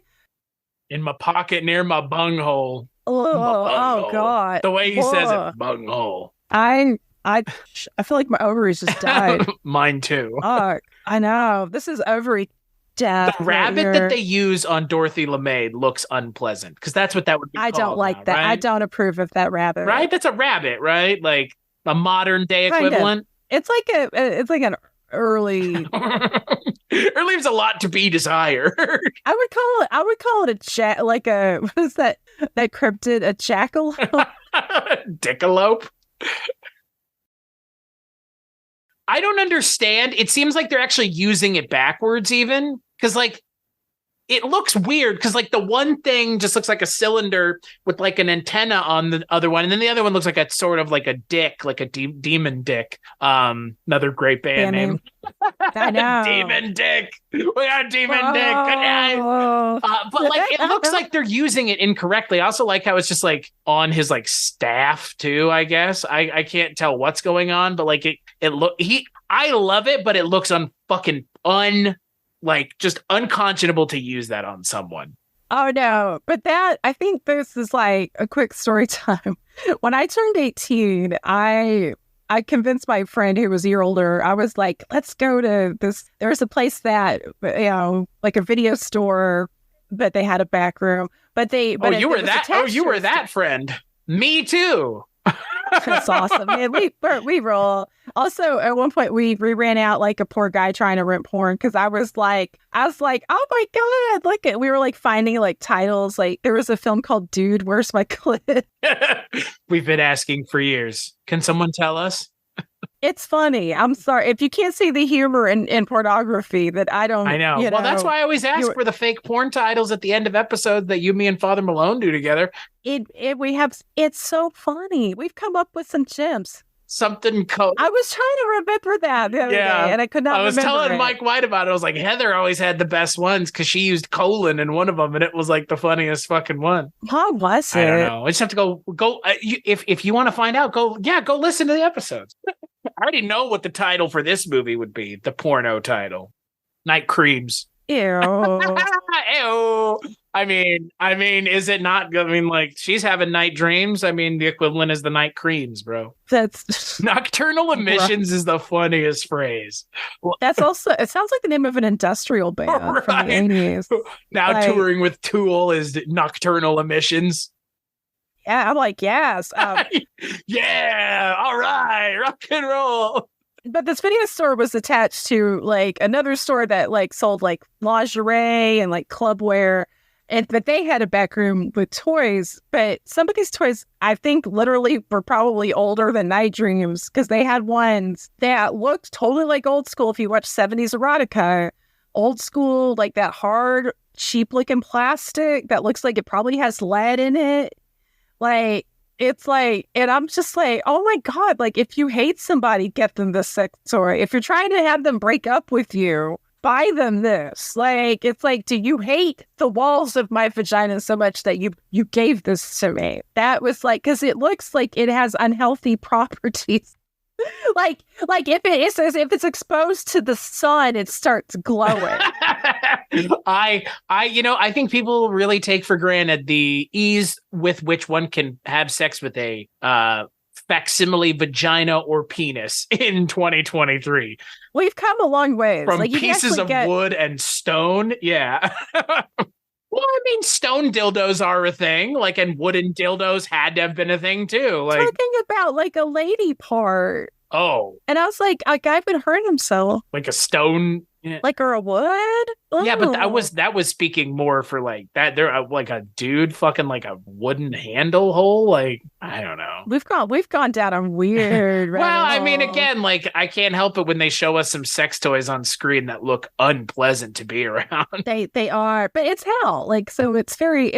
in my pocket near my bunghole. Oh God. The way he says it, bunghole. I feel like my ovaries just died. Mine too. Oh, I know. This is ovary death. The rabbit that they use on Dorothy LeMay looks unpleasant because that's what that would be. I don't like now, that. right? I don't approve of that rabbit. Right? That's a rabbit, right? Like a modern day equivalent. It's like an early. Early leaves a lot to be desired. I would call it like a what is that cryptid, a jackalope? Dickalope. I don't understand. It seems like they're actually using it backwards even. Because, like, it looks weird. Because, like, the one thing just looks like a cylinder with, like, an antenna on the other one. And then the other one looks like a sort of like a dick, like a demon dick. Another great band name. I know. Demon Dick. We got Demon Dick. Good night. But, like, it looks like they're using it incorrectly. I also like how it's just, like, on his, like, staff, too, I guess. I can't tell what's going on. But, like, I love it, but it looks just unconscionable to use that on someone. Oh no, but I think this is like a quick story time. When I turned 18, I convinced my friend who was a year older. I was like, let's go to this. There's a place that, like a video store, but they had a back room. You were that friend. Me too. That's awesome, man. We roll. Also, at one point, we ran out like a poor guy trying to rent porn because I was like, oh my God, look at. We were like finding like titles. Like there was a film called Dude, Where's My Clit? We've been asking for years. Can someone tell us? It's funny. I'm sorry if you can't see the humor in pornography that I don't. I know. Well, that's why I always ask for the fake porn titles at the end of episodes that me and Father Malone do together. It's so funny. We've come up with some gems. Something code. I was trying to remember that the other day, and I could not. I was telling Mike White about it. I was like, Heather always had the best ones because she used colon in one of them, and it was like the funniest fucking one. How was it? I don't know. I just have to go. If you want to find out, go listen to the episodes. I already know what the title for this movie would be. The porno title, Night Creams. Ew. Ew. I mean, is it not? I mean, like she's having night dreams. I mean, the equivalent is the night creams, bro. That's nocturnal emissions is the funniest phrase. That's also. It sounds like the name of an industrial band from the 80s. Now touring with Tool is Nocturnal Emissions. Yeah, I'm like, yes. Yeah, all right, rock and roll. But this video store was attached to like another store that like sold like lingerie and like clubwear. But they had a back room with toys. But some of these toys, I think, literally were probably older than Nightdreams because they had ones that looked totally like old school. If you watch 70s erotica, old school, like that hard, cheap-looking plastic that looks like it probably has lead in it. Like, it's like, and I'm just like, oh my God, like if you hate somebody, get them this sex toy. If you're trying to have them break up with you, buy them this. Like, it's like, do you hate the walls of my vagina so much that you gave this to me? That was like, because it looks like it has unhealthy properties. like if it's exposed to the sun, it starts glowing. I think people really take for granted the ease with which one can have sex with a facsimile vagina or penis in 2023. We've come a long way. From pieces of wood and stone. Yeah. Well, I mean, stone dildos are a thing, like, and wooden dildos had to have been a thing too. Like, talking about like a lady part. Oh. And I was like, a guy would hurt himself. Like a stone. Yeah. Like, or a wood? Ooh. Yeah, but that was speaking more for like that. They're like a dude fucking like a wooden handle hole. Like, I don't know. We've gone down a weird. Well, I mean, again, like I can't help it when they show us some sex toys on screen that look unpleasant to be around. They are, but it's hell. Like, so it's very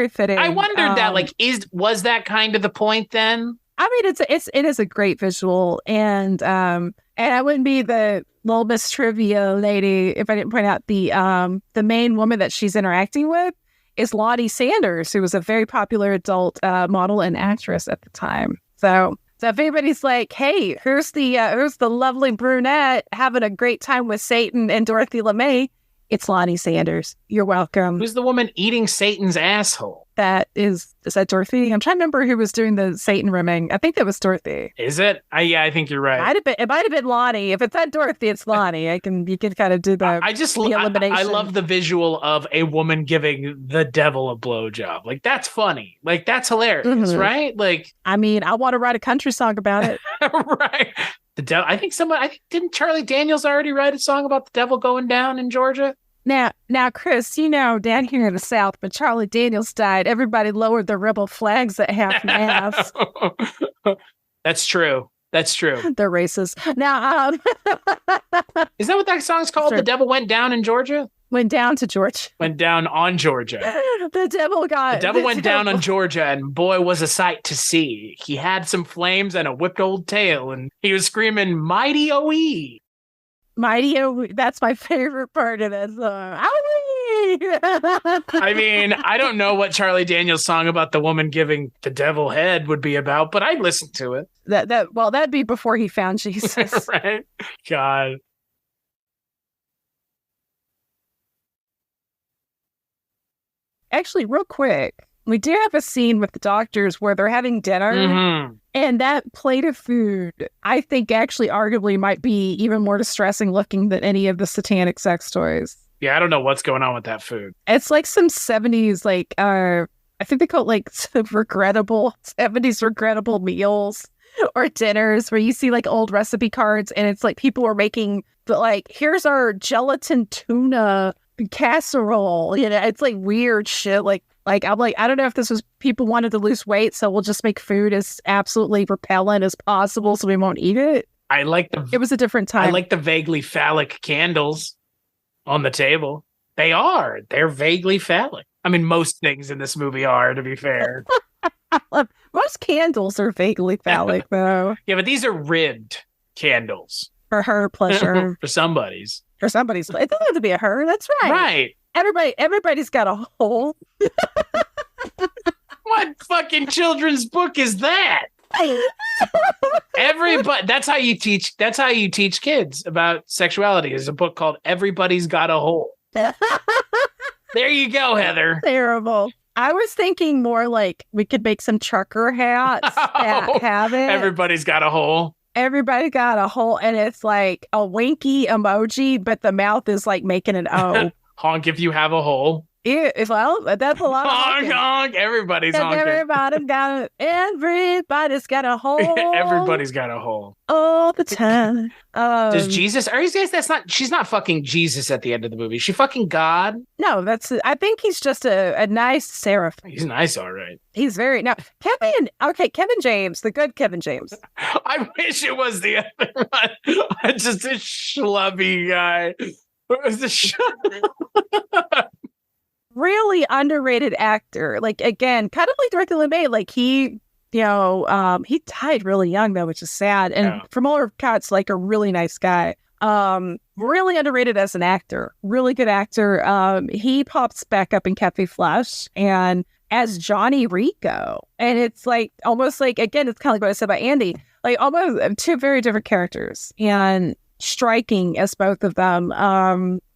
fitting. I wondered that. Like, was that kind of the point then? I mean, it is a great visual, and I wouldn't be the little Miss Trivia lady if I didn't point out the main woman that she's interacting with is Lottie Sanders, who was a very popular adult model and actress at the time. So if anybody's like, hey, here's the lovely brunette having a great time with Satan and Dorothy LeMay, it's Lottie Sanders. You're welcome. Who's the woman eating Satan's asshole? Is that Dorothy? I'm trying to remember who was doing the Satan rimming. I think that was Dorothy. Is it? Yeah, I think you're right. It might have been Lonnie. If it's not Dorothy, it's Lonnie. You can kind of do the elimination. I love the visual of a woman giving the devil a blowjob. Like, that's funny. Like, that's hilarious, right? Like, I mean, I want to write a country song about it. Right. The devil. I think didn't Charlie Daniels already write a song about the devil going down in Georgia? Now, Chris, down here in the South, when Charlie Daniels died, everybody lowered their rebel flags at half-mast. That's true. They're racist. Now, is that what that song's called? Sure. The devil went down in Georgia? Went down to Georgia. Went down on Georgia. The devil went down on Georgia, and boy, was a sight to see. He had some flames and a whipped old tail, and he was screaming, "Mighty O-E." Mighty O-E. That's my favorite part of that song. I mean, I don't know what Charlie Daniels' song about the woman giving the devil head would be about, but I'd listen to it. That'd be before he found Jesus. Right? God. Actually, real quick, we do have a scene with the doctors where they're having dinner, and that plate of food, I think, actually arguably might be even more distressing looking than any of the satanic sex toys. Yeah, I don't know what's going on with that food. It's like some 70s, like, I think they call it like some 70s regrettable meals or dinners where you see like old recipe cards, and it's like people are making, like, here's our gelatin tuna casserole. It's like weird shit. Like I'm like, I don't know if this was people wanted to lose weight, so we'll just make food as absolutely repellent as possible so we won't eat it. It was a different time. I like the vaguely phallic candles on the table. They're vaguely phallic. I mean, most things in this movie are, to be fair. Most candles are vaguely phallic, though. Yeah, but these are ribbed candles. For her pleasure. For somebody's. It doesn't have to be a her. That's right. Right. Everybody's got a hole. What fucking children's book is that? Everybody. That's how you teach kids about sexuality. Is a book called Everybody's Got a Hole. There you go, Heather. Terrible. I was thinking more like we could make some trucker hats that have it. Everybody's got a hole. Everybody got a hole, and it's like a winky emoji, but the mouth is like making an O. Honk if you have a hole. Well, that's a lot of Honk, honking. honk. Everybody's honking. Everybody's got a hole. Everybody's got a hole. All the time. Does Jesus? Are you guys? She's not fucking Jesus at the end of the movie. Is she fucking God? No, I think he's just a nice seraphim. He's nice, all right. He's very Kevin James, the good Kevin James. I wish it was the other one. Just a schlubby guy. Really underrated actor. Like, again, kind of like Dorothy LeMay. Like, he died really young though, which is sad. And from all accounts, like a really nice guy. Really underrated as an actor. Really good actor. He pops back up in Cafe Flash and as Johnny Rico. And it's like almost like, again, it's kind of like what I said about Andy. Like almost two very different characters and striking as both of them.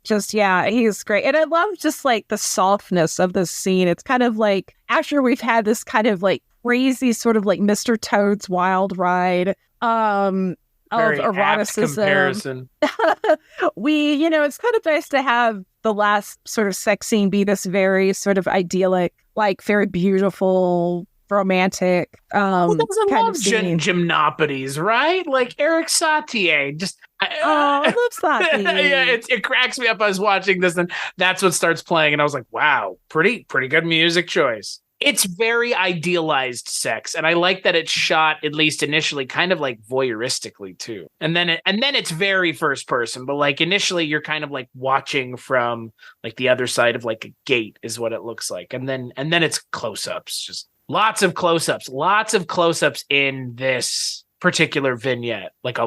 He's great. And I love just like the softness of this scene. It's kind of like after we've had this kind of like crazy sort of like Mr. Toad's wild ride of eroticism. It's kind of nice to have the last sort of sex scene be this very sort of idyllic, like very beautiful, romantic Who doesn't kind love of scene. gymnopedes, right? Like Eric Satie. I love Satie. Yeah, it cracks me up. I was watching this and that's what starts playing and I was like, wow, pretty good music choice. It's very idealized sex, and I like that it's shot, at least initially, kind of like voyeuristically too. And then it's very first person, but like initially you're kind of like watching from like the other side of like a gate is what it looks like. And then it's close-ups, just lots of close-ups in this particular vignette, like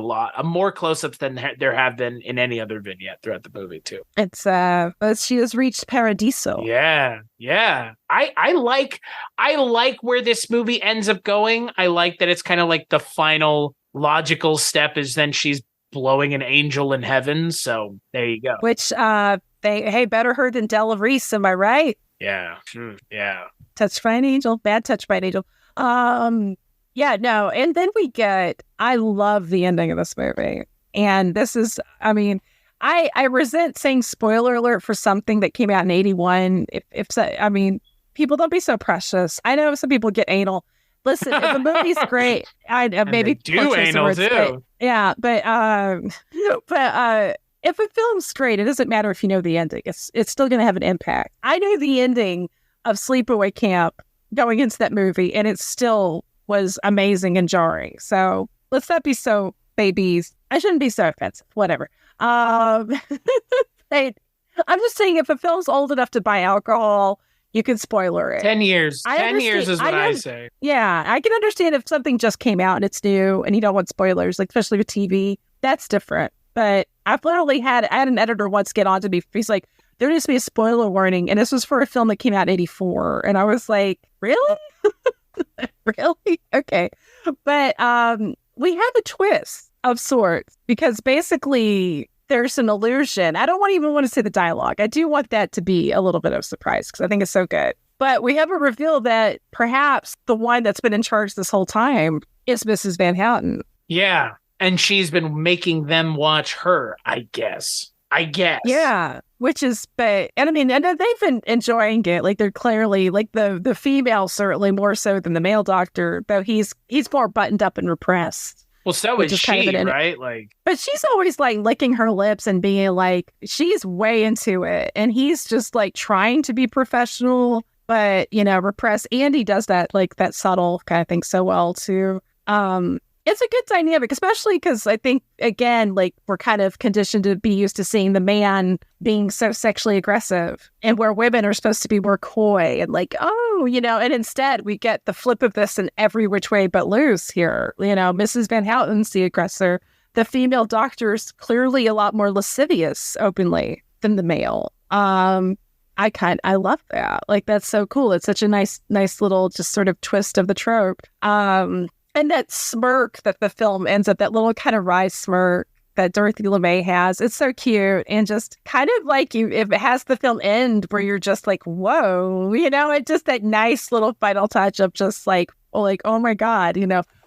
more close-ups than there have been in any other vignette throughout the movie too. It's she has reached Paradiso. Yeah. I like where this movie ends up going. I like that it's kind of like the final logical step is then she's blowing an angel in heaven. So there you go. Which better her than Della Reese, am I right? Yeah. Touched by an angel, bad touch by an angel. Yeah, no, and then I love the ending of this movie. And this is, I resent saying spoiler alert for something that came out in 81. People don't be so precious. I know some people get anal. Listen, if a movie's great, I maybe do anal too. Yeah, but if a film's great, it doesn't matter if you know the ending. It's still going to have an impact. I knew the ending of Sleepaway Camp going into that movie, and it still was amazing and jarring. So let's not be so babies. I shouldn't be so offensive. Whatever. I'm just saying if a film's old enough to buy alcohol, you can spoiler it. 10 years. 10 years is what I say. Yeah, I can understand if something just came out and it's new and you don't want spoilers, like especially with TV. That's different. But I had an editor once get on to me. He's like, there needs to be a spoiler warning. And this was for a film that came out in 84. And I was like, really? Really? Okay. But we have a twist of sorts because basically there's an illusion. I don't even want to say the dialogue. I do want that to be a little bit of a surprise because I think it's so good. But we have a reveal that perhaps the one that's been in charge this whole time is Mrs. Van Houten. Yeah. And she's been making them watch her, I guess. Yeah. Which is, and they've been enjoying it. Like they're clearly like the female, certainly more so than the male doctor, though he's more buttoned up and repressed. Well, so is she, right? Like, but she's always like licking her lips and being like, she's way into it. And he's just like trying to be professional, but repressed. Andy does that, like that subtle kind of thing so well too. It's a good dynamic, especially because I think, again, like we're kind of conditioned to be used to seeing the man being so sexually aggressive and where women are supposed to be more coy and like, and instead we get the flip of this in every which way but loose here. Mrs. Van Houten's the aggressor. The female doctor's clearly a lot more lascivious openly than the male. I love that. Like, that's so cool. It's such a nice little just sort of twist of the trope. And that smirk that the film ends up, that little kind of wry smirk that Dorothy LeMay has, it's so cute. And just kind of like if it has the film end where you're just like, whoa, it's just that nice little final touch of just like, oh my God,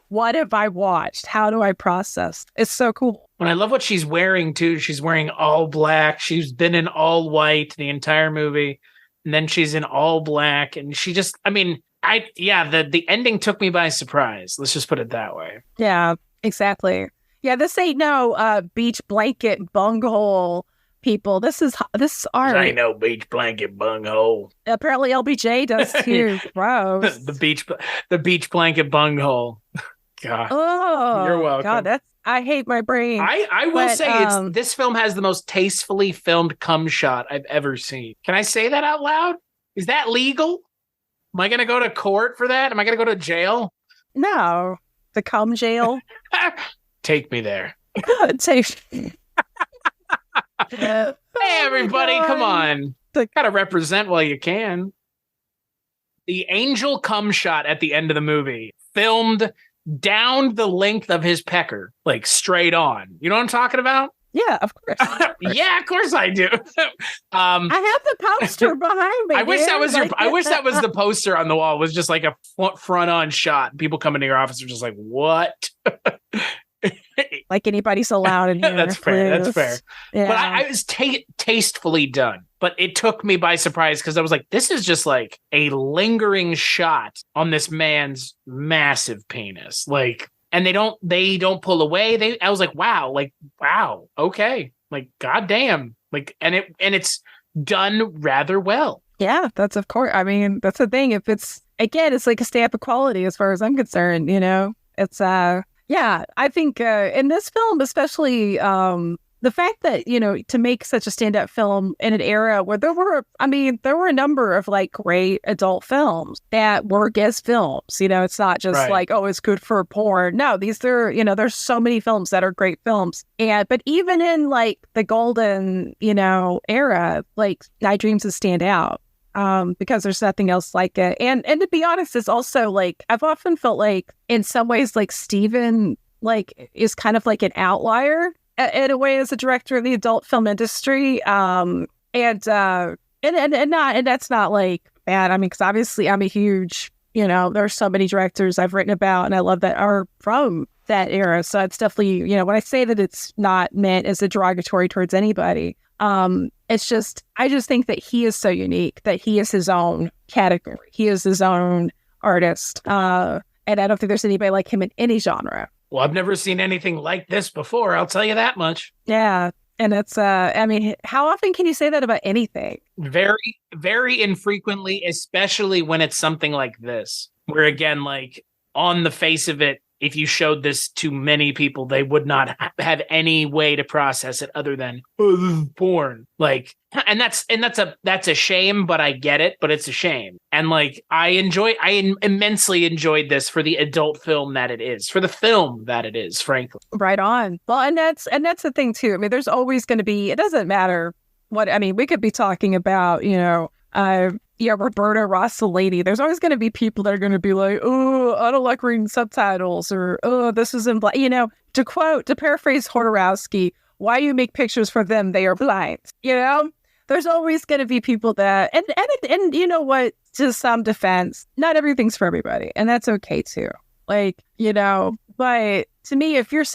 what have I watched? How do I process? It's so cool. And I love what she's wearing too. She's wearing all black. She's been in all white the entire movie. and then she's in all black, and she just, I mean, the ending took me by surprise. Let's just put it that way. Yeah, exactly. Yeah, this ain't no beach blanket bunghole, people. This is art. I know beach blanket bunghole. Apparently LBJ does too. Gross. the beach blanket bunghole. God. Oh, You're welcome. God, I hate my brain. I will say this film has the most tastefully filmed cum shot I've ever seen. Can I say that out loud? Is that legal? Am I going to go to court for that? Am I going to go to jail? No. The cum jail? Take me there. Hey, everybody, come on. Gotta represent while you can. The angel cum shot at the end of the movie, filmed down the length of his pecker, like straight on. You know what I'm talking about? Yeah, of course. Yeah, of course I do. I have the poster behind me. I wish that was I wish that was the poster on the wall. It was just like a front on shot. People come into your office are just like, what? Like anybody's allowed in here. That's fair. Please. That's fair. Yeah. But I was tastefully done. But it took me by surprise because I was like, this is just like a lingering shot on this man's massive penis. Like, and they don't pull away. I was like, wow, okay. Like, goddamn. Like, and it's done rather well. Yeah, that's of course. I mean, that's the thing. If it's like a stamp of quality as far as I'm concerned, you know. It's yeah, I think in this film, especially the fact that, you know, to make such a standout film in an era where there were a number of like great adult films that were guest films. You know, it's not just like, oh, it's good for porn. No, there's so many films that are great films. But even in like the golden, you know, era, like Nightdreams would stand out. Because there's nothing else like it. And to be honest, it's also like, I've often felt like in some ways, like Stephen, like is kind of like an outlier in a way as a director of the adult film industry. And that's not like bad. I mean, because obviously I'm a huge, you know, there's so many directors I've written about and I love that are from that era. So it's definitely, you know, when I say that it's not meant as a derogatory towards anybody, it's just, I just think that he is so unique, that he is his own category. He is his own artist. And I don't think there's anybody like him in any genre. Well, I've never seen anything like this before. I'll tell you that much. Yeah. And it's, I mean, how often can you say that about anything? Very, very infrequently, especially when it's something like this, where again, like on the face of it, if you showed this to many people, they would not have any way to process it other than porn. Like, and that's a shame, but I get it, but it's a shame. And like, I immensely enjoyed this for the adult film that it is, for the film that it is, frankly. Right on. Well, and that's the thing too. I mean, there's always going to be, it doesn't matter what, I mean, we could be talking about, you know, Roberta Rossellini. There's always going to be people that are going to be like, oh, I don't like reading subtitles, or oh, this isn't blind. You know, to paraphrase Hodorowski, why you make pictures for them, they are blind. You know, there's always going to be people that, and you know what, to some defense, not everything's for everybody, and that's okay too. Like, you know, but to me, if you're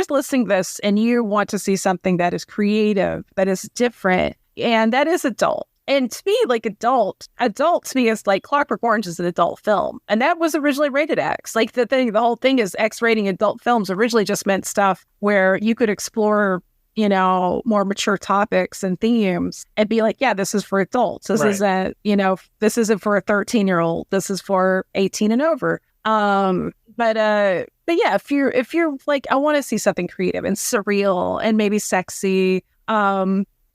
listening to this and you want to see something that is creative, that is different, and that is adult. And to me, like adult to me is like Clockwork Orange is an adult film. And that was originally rated X. Like the whole thing is X rating adult films originally just meant stuff where you could explore, you know, more mature topics and themes and be like, yeah, this is for adults. This isn't, you know, this isn't for a 13-year-old. This is for 18 and over. But yeah, if you're like, I want to see something creative and surreal and maybe sexy,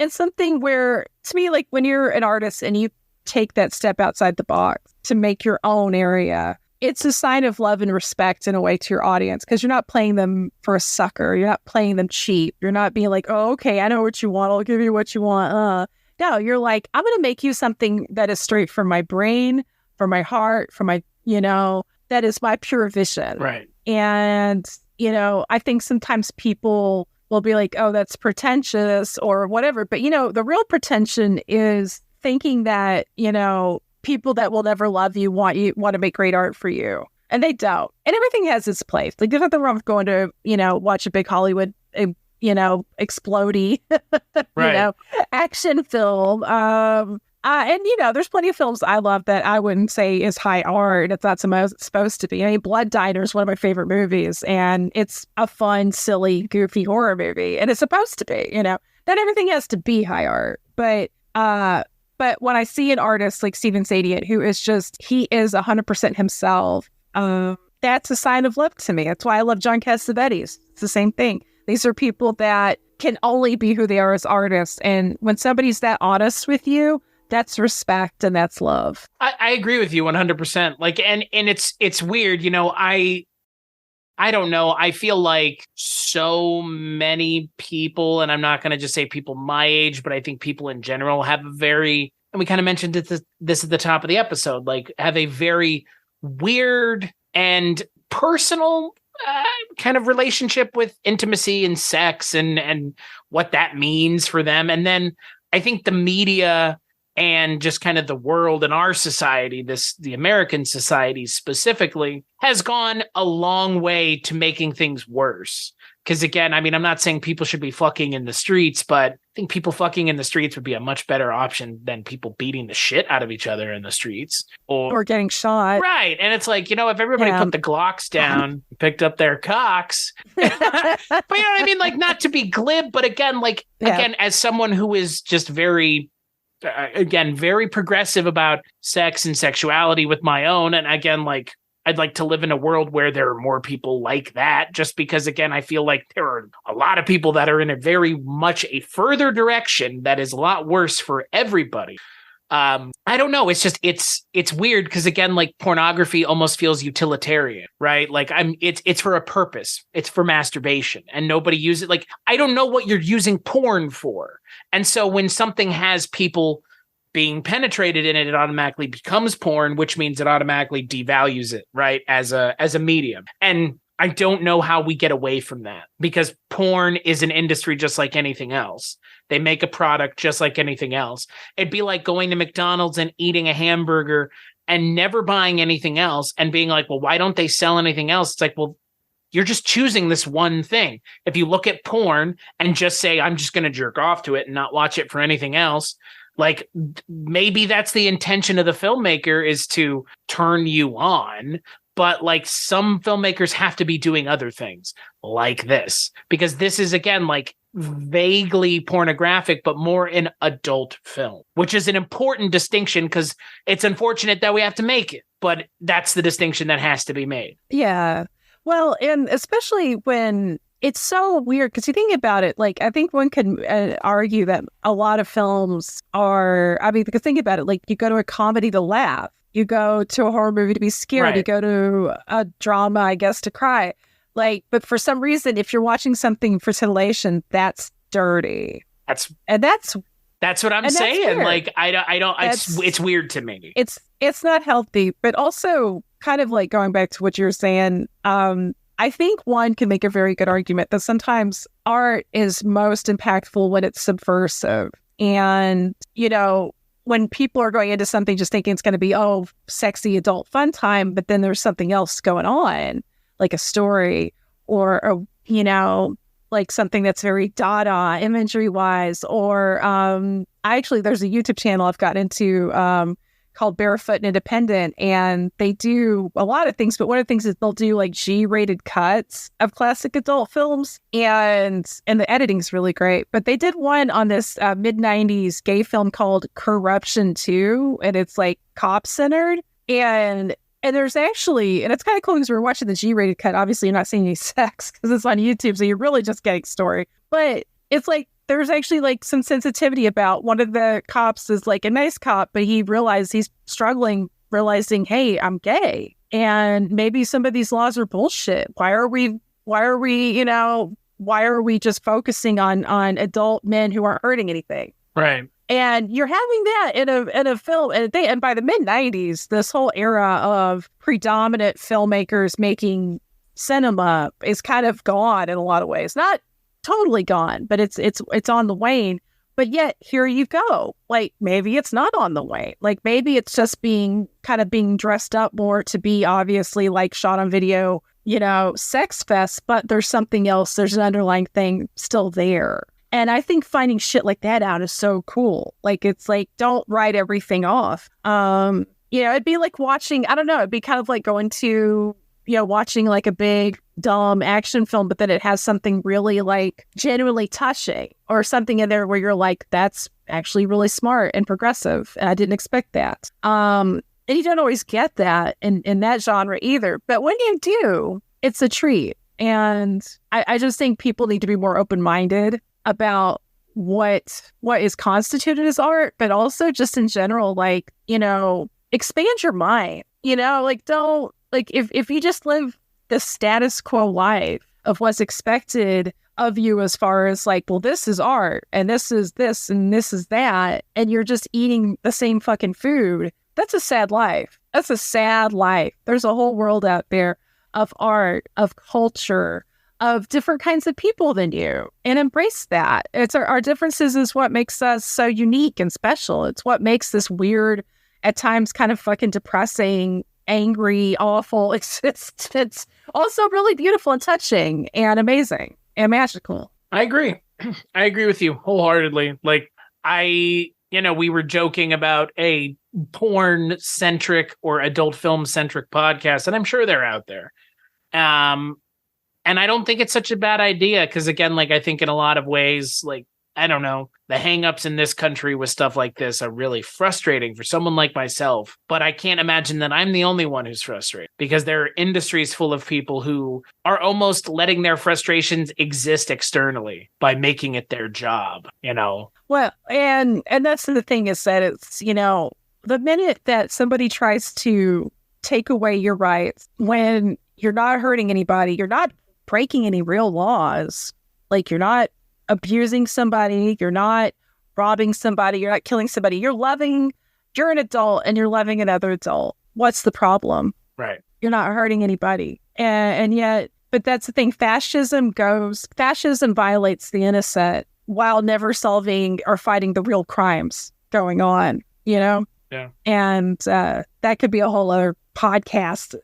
and something where, to me, like when you're an artist and you take that step outside the box to make your own area, it's a sign of love and respect in a way to your audience, because you're not playing them for a sucker. You're not playing them cheap. You're not being like, oh, okay, I know what you want. I'll give you what you want. No, you're like, I'm going to make you something that is straight from my brain, from my heart, from my, you know, that is my pure vision. Right. And, you know, I think sometimes people will be like, oh, that's pretentious or whatever. But, you know, the real pretension is thinking that, you know, people that will never love you want to make great art for you. And they don't. And everything has its place. Like, there's nothing wrong with going to, you know, watch a big Hollywood, you know, explodey, you know, action film. And, there's plenty of films I love that I wouldn't say is high art if that's supposed to be. I mean, Blood Diner is one of my favorite movies, and it's a fun, silly, goofy horror movie, and it's supposed to be, Not everything has to be high art, but when I see an artist like Stephen Sayadian, who is he is 100% himself, that's a sign of love to me. That's why I love John Cassavetes. It's the same thing. These are people that can only be who they are as artists. And when somebody's that honest with you, that's respect and that's love. I agree with you 100%. Like, and it's weird, I don't know. I feel like so many people, and I'm not going to just say people my age, but I think people in general have and we kind of mentioned this at the top of the episode, like have a very weird and personal kind of relationship with intimacy and sex and what that means for them. And then I think the media and just kind of the world and our society, the American society specifically, has gone a long way to making things worse. Because again, I mean, I'm not saying people should be fucking in the streets, but I think people fucking in the streets would be a much better option than people beating the shit out of each other in the streets. Or getting shot. Right. And it's like, if everybody put the Glocks down, picked up their cocks. But you know what I mean? Like, not to be glib, but again, as someone who is just very progressive about sex and sexuality with my own. And again, I'd like to live in a world where there are more people like that, just because, again, I feel like there are a lot of people that are in a very much a further direction that is a lot worse for everybody. I don't know. It's just, it's weird because, again, like pornography almost feels utilitarian, right? Like it's for a purpose. It's for masturbation and nobody uses it. Like, I don't know what you're using porn for. And so when something has people being penetrated in it, it automatically becomes porn, which means it automatically devalues it, right? As a medium. And I don't know how we get away from that, because porn is an industry just like anything else. They make a product just like anything else. It'd be like going to McDonald's and eating a hamburger and never buying anything else and being like, well, why don't they sell anything else? It's like, well, you're just choosing this one thing. If you look at porn and just say, I'm just going to jerk off to it and not watch it for anything else, like maybe that's the intention of the filmmaker, is to turn you on. But like some filmmakers have to be doing other things like this, because this is, again, like vaguely pornographic, but more an adult film, which is an important distinction because it's unfortunate that we have to make it. But that's the distinction that has to be made. Yeah. Well, and especially when it's so weird, because you think about it, like, I think one could argue that a lot of films are, I mean, because think about it, like, you go to a comedy to laugh, you go to a horror movie to be scared, right. You go to a drama, I guess, to cry. Like, but for some reason, if you're watching something for titillation, that's dirty. That's what I'm saying. Like, I don't, it's weird to me. It's not healthy, but also kind of like going back to what you were saying, I think one can make a very good argument that sometimes art is most impactful when it's subversive. And, you know, when people are going into something just thinking it's going to be, oh, sexy adult fun time, but then there's something else going on, like a story or you know, like something that's very Dada imagery wise, or there's a YouTube channel I've gotten into called Barefoot and Independent, and they do a lot of things, but one of the things is they'll do like G-rated cuts of classic adult films, and the editing's really great. But they did one on this mid-90s gay film called Corruption 2, and it's like cop-centered, and there's actually, and it's kind of cool because we're watching the G-rated cut. Obviously, you're not seeing any sex because it's on YouTube, so you're really just getting story. But it's like, there's actually like some sensitivity about one of the cops is like a nice cop, but he realized he's struggling, realizing, hey, I'm gay. And maybe some of these laws are bullshit. Why are we just focusing on adult men who aren't hurting anything? Right. And you're having that in a film, and by the mid-90s, this whole era of predominant filmmakers making cinema is kind of gone in a lot of ways. Not totally gone, but it's on the wane. But yet here you go. Like, maybe it's not on the wane. Like, maybe it's just being dressed up more to be obviously like shot on video, you know, sex fest, but there's something else. There's an underlying thing still there. And I think finding shit like that out is so cool. Like, it's like, don't write everything off. It'd be like watching, I don't know, it'd be kind of like going to, watching like a big, dumb action film, but then it has something really like genuinely touching or something in there where you're like, that's actually really smart and progressive. And I didn't expect that. And you don't always get that in that genre either. But when you do, it's a treat. And I just think people need to be more open-minded about what is constituted as art, but also just in general, like, expand your mind, like don't, like if you just live the status quo life of what's expected of you as far as like, well, this is art and this is this and this is that, and you're just eating the same fucking food, that's a sad life. That's a sad life. There's a whole world out there of art, of culture, of different kinds of people than you, and embrace that. It's our differences is what makes us so unique and special. It's what makes this weird, at times kind of fucking depressing, angry, awful existence also really beautiful and touching and amazing and magical. I agree. I agree with you wholeheartedly. Like, we were joking about a porn-centric or adult film-centric podcast, and I'm sure they're out there. And I don't think it's such a bad idea because, again, like, I think in a lot of ways, like, I don't know, the hangups in this country with stuff like this are really frustrating for someone like myself. But I can't imagine that I'm the only one who's frustrated, because there are industries full of people who are almost letting their frustrations exist externally by making it their job, Well, and that's the thing is that it's, the minute that somebody tries to take away your rights when you're not hurting anybody, you're not breaking any real laws, like you're not abusing somebody, you're not robbing somebody, you're not killing somebody, you're an adult and you're loving another adult. What's the problem? Right. You're not hurting anybody. And yet, but that's the thing, fascism violates the innocent while never solving or fighting the real crimes going on, Yeah. And that could be a whole other podcast.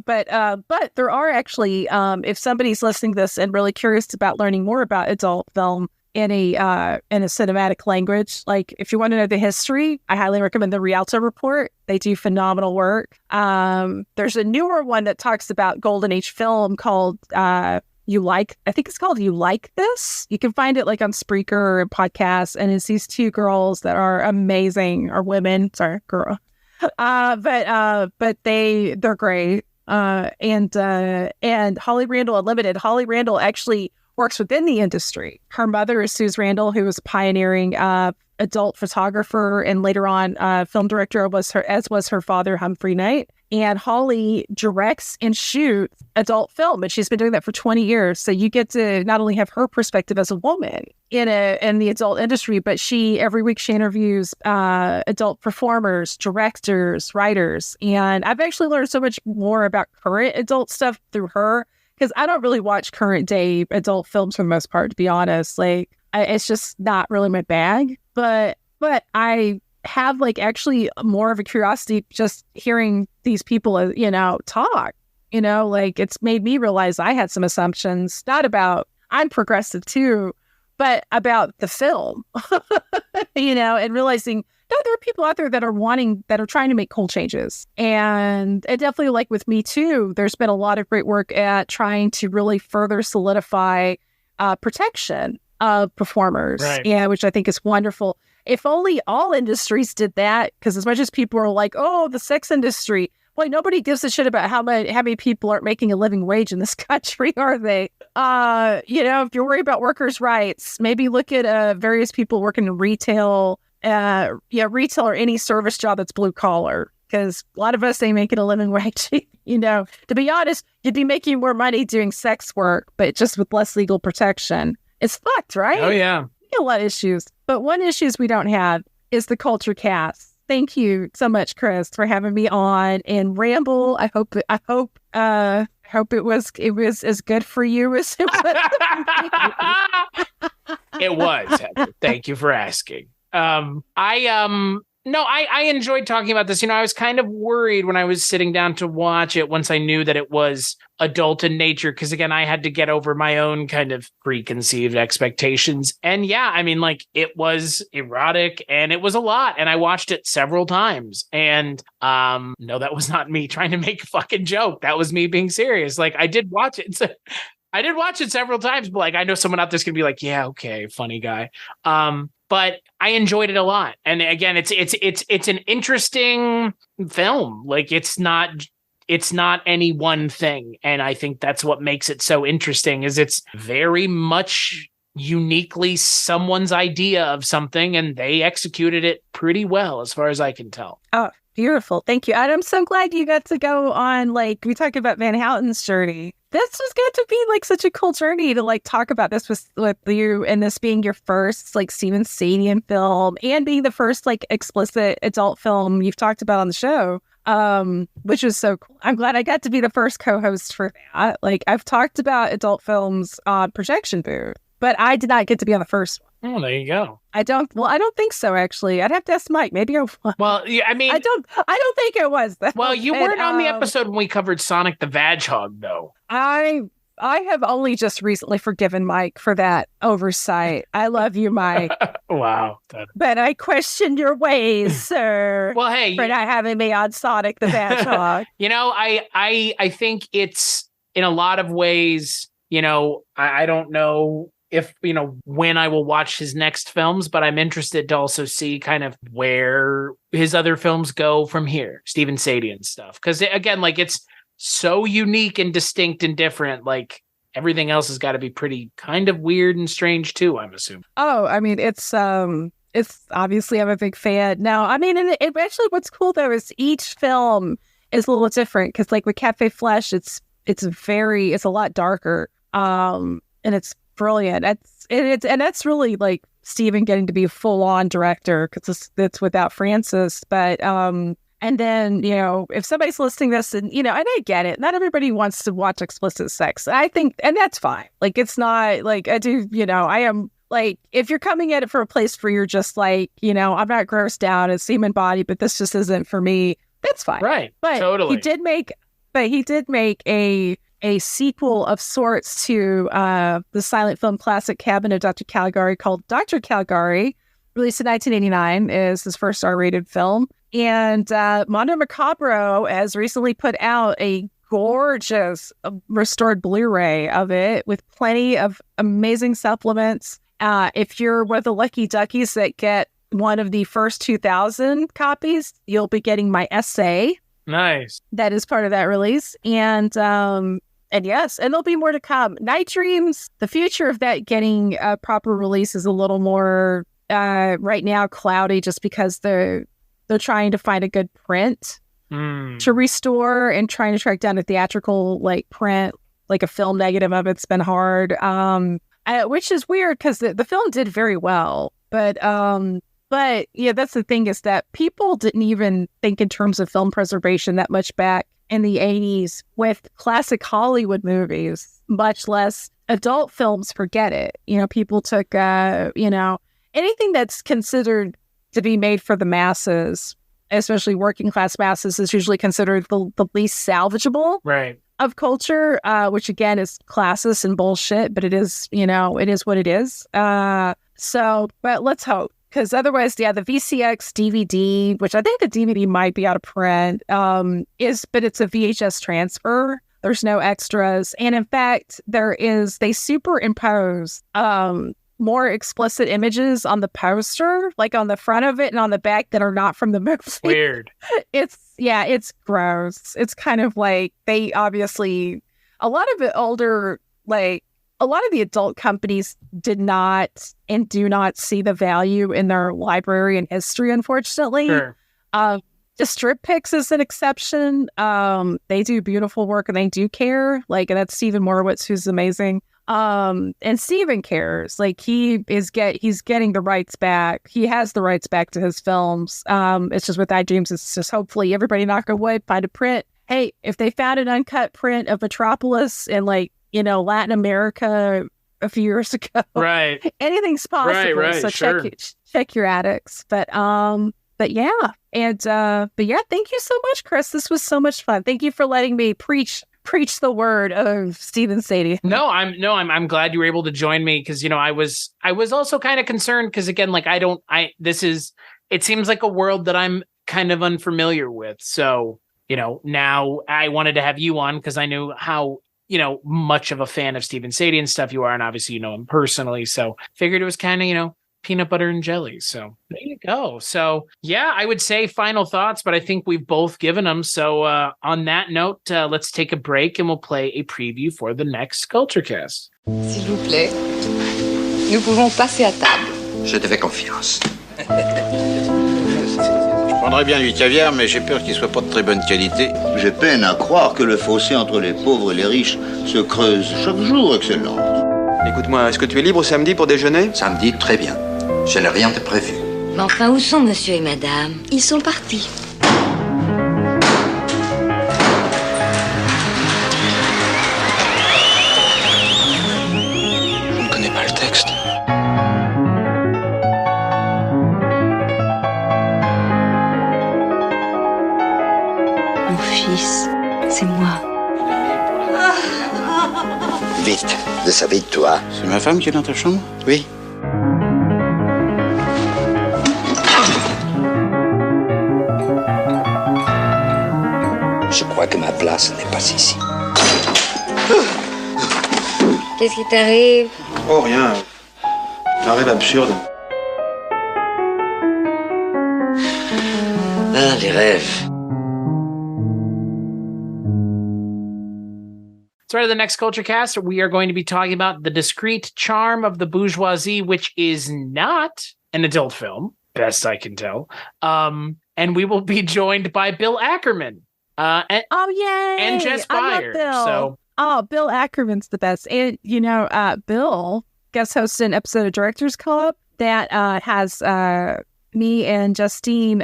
But there are actually, if somebody's listening to this and really curious about learning more about adult film in a cinematic language, like if you want to know the history, I highly recommend the Rialto Report. They do phenomenal work. There's a newer one that talks about Golden Age film called I think it's called You Like This? You can find it like on Spreaker and podcasts, and it's these two girls that are amazing, or women, sorry, girl. But they're great. And Holly Randall Unlimited. Holly Randall actually works within the industry. Her mother is Suze Randall, who was a pioneering adult photographer and later on film director, as was her father, Humphrey Knight. And Holly directs and shoots adult film, and she's been doing that for 20 years. So you get to not only have her perspective as a woman in the adult industry, but every week she interviews adult performers, directors, writers. And I've actually learned so much more about current adult stuff through her, because I don't really watch current day adult films for the most part, to be honest. Like, it's just not really my bag. But I have like actually more of a curiosity just hearing these people, talk, like it's made me realize I had some assumptions, not about, I'm progressive too, but about the film, and realizing, no, there are people out there that are trying to make cool changes. And definitely like with Me Too, there's been a lot of great work at trying to really further solidify protection of performers, right. which I think is wonderful. If only all industries did that, because as much as people are like, oh, the sex industry, boy, nobody gives a shit about how many people aren't making a living wage in this country, are they? If you're worried about workers' rights, maybe look at various people working in retail, retail or any service job that's blue collar, because a lot of us ain't making a living wage. To be honest, you'd be making more money doing sex work, but just with less legal protection. It's fucked, right? Oh, yeah. A lot of issues. But one issues we don't have is the culture cast. Thank you so much, Chris, for having me on and ramble. I hope it was as good for you as it was. It was. Heather. Thank you for asking. I No, I enjoyed talking about this. I was kind of worried when I was sitting down to watch it once I knew that it was adult in nature. Because again, I had to get over my own kind of preconceived expectations. And yeah, I mean, like it was erotic and it was a lot. And I watched it several times. And no, that was not me trying to make a fucking joke. That was me being serious. Like I did watch it. So I did watch it several times, but like I know someone out there's gonna be like, yeah, okay, funny guy. But I enjoyed it a lot. And again, it's an interesting film. Like it's not any one thing. And I think that's what makes it so interesting is it's very much uniquely someone's idea of something and they executed it pretty well as far as I can tell. Oh, beautiful. Thank you. And I'm so glad you got to go on, like, we talked about Van Houten's journey. This was going to be like such a cool journey to like talk about this with you, and this being your first like Stephen Sayadian film and being the first like explicit adult film you've talked about on the show, which is so cool. I'm glad I got to be the first co-host for that. Like I've talked about adult films on Projection Booth, but I did not get to be on the first one. Oh, there you go. I don't think so, actually. I'd have to ask Mike. Maybe I was. Well, yeah, I mean, I don't think it was. Well, you weren't on the episode when we covered Sonic the Hedgehog, though. I have only just recently forgiven Mike for that oversight. I love you, Mike. Wow. But I question your ways, sir. Well, hey, for not having me on Sonic the Hedgehog. I think it's in a lot of ways, I don't know if, when I will watch his next films, but I'm interested to also see kind of where his other films go from here, Stephen Sayadian stuff. Because again, like it's so unique and distinct and different, like everything else has got to be pretty kind of weird and strange too, I'm assuming. Oh, I mean, it's obviously I'm a big fan. Now, I mean, and it actually what's cool though is each film is a little different because like with Cafe Flesh, it's a lot darker. And it's brilliant. That's really like Stephen getting to be a full-on director because it's without Francis. But and then if somebody's listening to this and I get it, not everybody wants to watch explicit sex. I think, and that's fine. Like it's not like I do. I am like if you're coming at it from a place where you're just like I'm not grossed out as semen body, but this just isn't for me. That's fine, right? But totally. He did make a sequel of sorts to the silent film classic Cabin of Dr. Caligari called Dr. Caligari, released in 1989, is his first R-rated film. And Mondo Macabro has recently put out a gorgeous restored Blu-ray of it with plenty of amazing supplements. If you're one of the lucky duckies that get one of the first 2,000 copies, you'll be getting my essay. Nice. That is part of that release. And yes, and there'll be more to come. Nightdreams, the future of that getting a proper release is a little more right now cloudy just because they're trying to find a good print to restore and trying to track down a theatrical like print, like a film negative of it's been hard. Which is weird because the film did very well. But yeah, that's the thing is that people didn't even think in terms of film preservation that much back in the 80s with classic Hollywood movies, much less adult films. Forget it. People took, anything that's considered to be made for the masses, especially working class masses, is usually considered the least salvageable of culture, which again is classist and bullshit, but it is, it is what it is. But let's hope. Because otherwise, yeah, the VCX DVD, which I think the DVD might be out of print, but it's a VHS transfer. There's no extras. And in fact, they superimpose more explicit images on the poster, like on the front of it and on the back that are not from the movie. Weird. It's gross. It's kind of like they obviously, a lot of the adult companies did not and do not see the value in their library and history, unfortunately. Sure. The Strip Picks is an exception. They do beautiful work and they do care. And that's Stephen Morowitz, who's amazing. And Stephen cares. He's getting the rights back. He has the rights back to his films. It's just with Nightdreams, it's just hopefully everybody knock on wood, find a print. Hey, if they found an uncut print of Metropolis in Latin America a few years ago. Right. Anything's possible. Right. So sure. check your attics. But but yeah. And but yeah, thank you so much, Chris. This was so much fun. Thank you for letting me preach the word of Stephen Sayadian. I'm glad you were able to join me because I was also kind of concerned because again, like it seems like a world that I'm kind of unfamiliar with. So, now I wanted to have you on because I knew how, much of a fan of Stephen Sayadian stuff you are, and obviously you know him personally. So figured it was kind of, peanut butter and jelly. So there you go. So yeah, I would say final thoughts, but I think we've both given them. So on that note, let's take a break and we'll play a preview for the next Culturecast. S'il vous plaît, nous pouvons passer à table. Je te fais confiance. Je prendrais bien du caviar, mais j'ai peur qu'il soit pas de très bonne qualité. J'ai peine à croire que le fossé entre les pauvres et les riches se creuse chaque jour, Excellence. Écoute-moi, est-ce que tu es libre samedi pour déjeuner? Samedi, très bien. Je n'ai rien de prévu. Mais enfin, où sont monsieur et madame? Ils sont partis. Je ne connais pas le texte. Mon fils, c'est moi. Vite, déshabille-toi. C'est ma femme qui est dans ta chambre? Oui. Je crois que ma place n'est pas ici. Qu'est-ce qui t'arrive? Oh, rien. Un rêve absurde. Ah, les rêves. So for the next Culturecast, we are going to be talking about The Discreet Charm of the Bourgeoisie, which is not an adult film, best I can tell. And we will be joined by Bill Ackerman. Yay! And Jess Byard. Bill. Bill Ackerman's the best. And, Bill guest hosted an episode of Directors Club that has me and Justine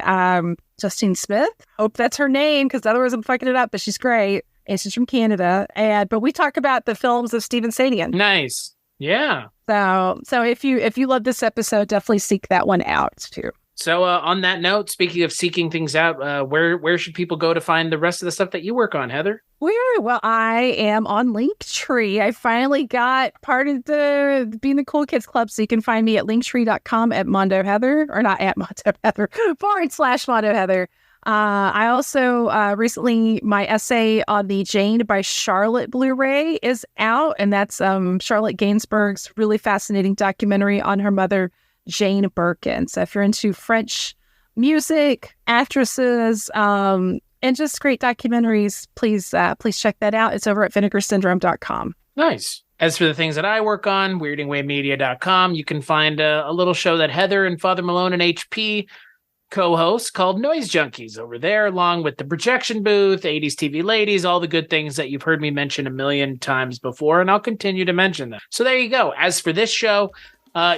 Smith. Hope that's her name, because otherwise I'm fucking it up, but she's great. And she's from Canada. But we talk about the films of Stephen Sayadian. Nice. Yeah. So if you love this episode, definitely seek that one out too. So on that note, speaking of seeking things out, where should people go to find the rest of the stuff that you work on, Heather? Well, I am on Linktree. I finally got part of the Being the Cool Kids Club, so you can find me at linktree.com at Mondo Heather, or not at Mondo Heather, /Mondo Heather. I also recently, my essay on the Jane by Charlotte Blu-ray is out, and that's Charlotte Gainsbourg's really fascinating documentary on her mother, Jane Birkin. So if you're into French music, actresses, and just great documentaries, please check that out. It's over at vinegarsyndrome.com. Nice. As for the things that I work on, weirdingwaymedia.com, you can find a little show that Heather and Father Malone and HP co-hosts called Noise Junkies over there, along with the projection booth, 80s TV ladies, all the good things that you've heard me mention a million times before, and I'll continue to mention them. So there you go. As for this show,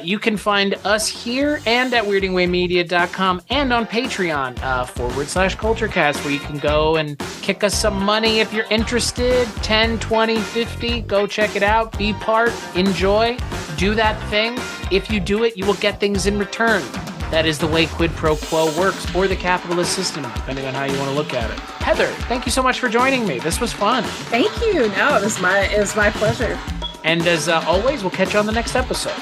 you can find us here and at weirdingwaymedia.com and on Patreon /Culturecast, where you can go and kick us some money if you're interested. 10, 20, 50. Go check it out. Be part. Enjoy. Do that thing. If you do it, you will get things in return. That is the way quid pro quo works, or the capitalist system, depending on how you want to look at it. Heather, thank you so much for joining me. This was fun. Thank you. No, it was my pleasure. And as always, we'll catch you on the next episode.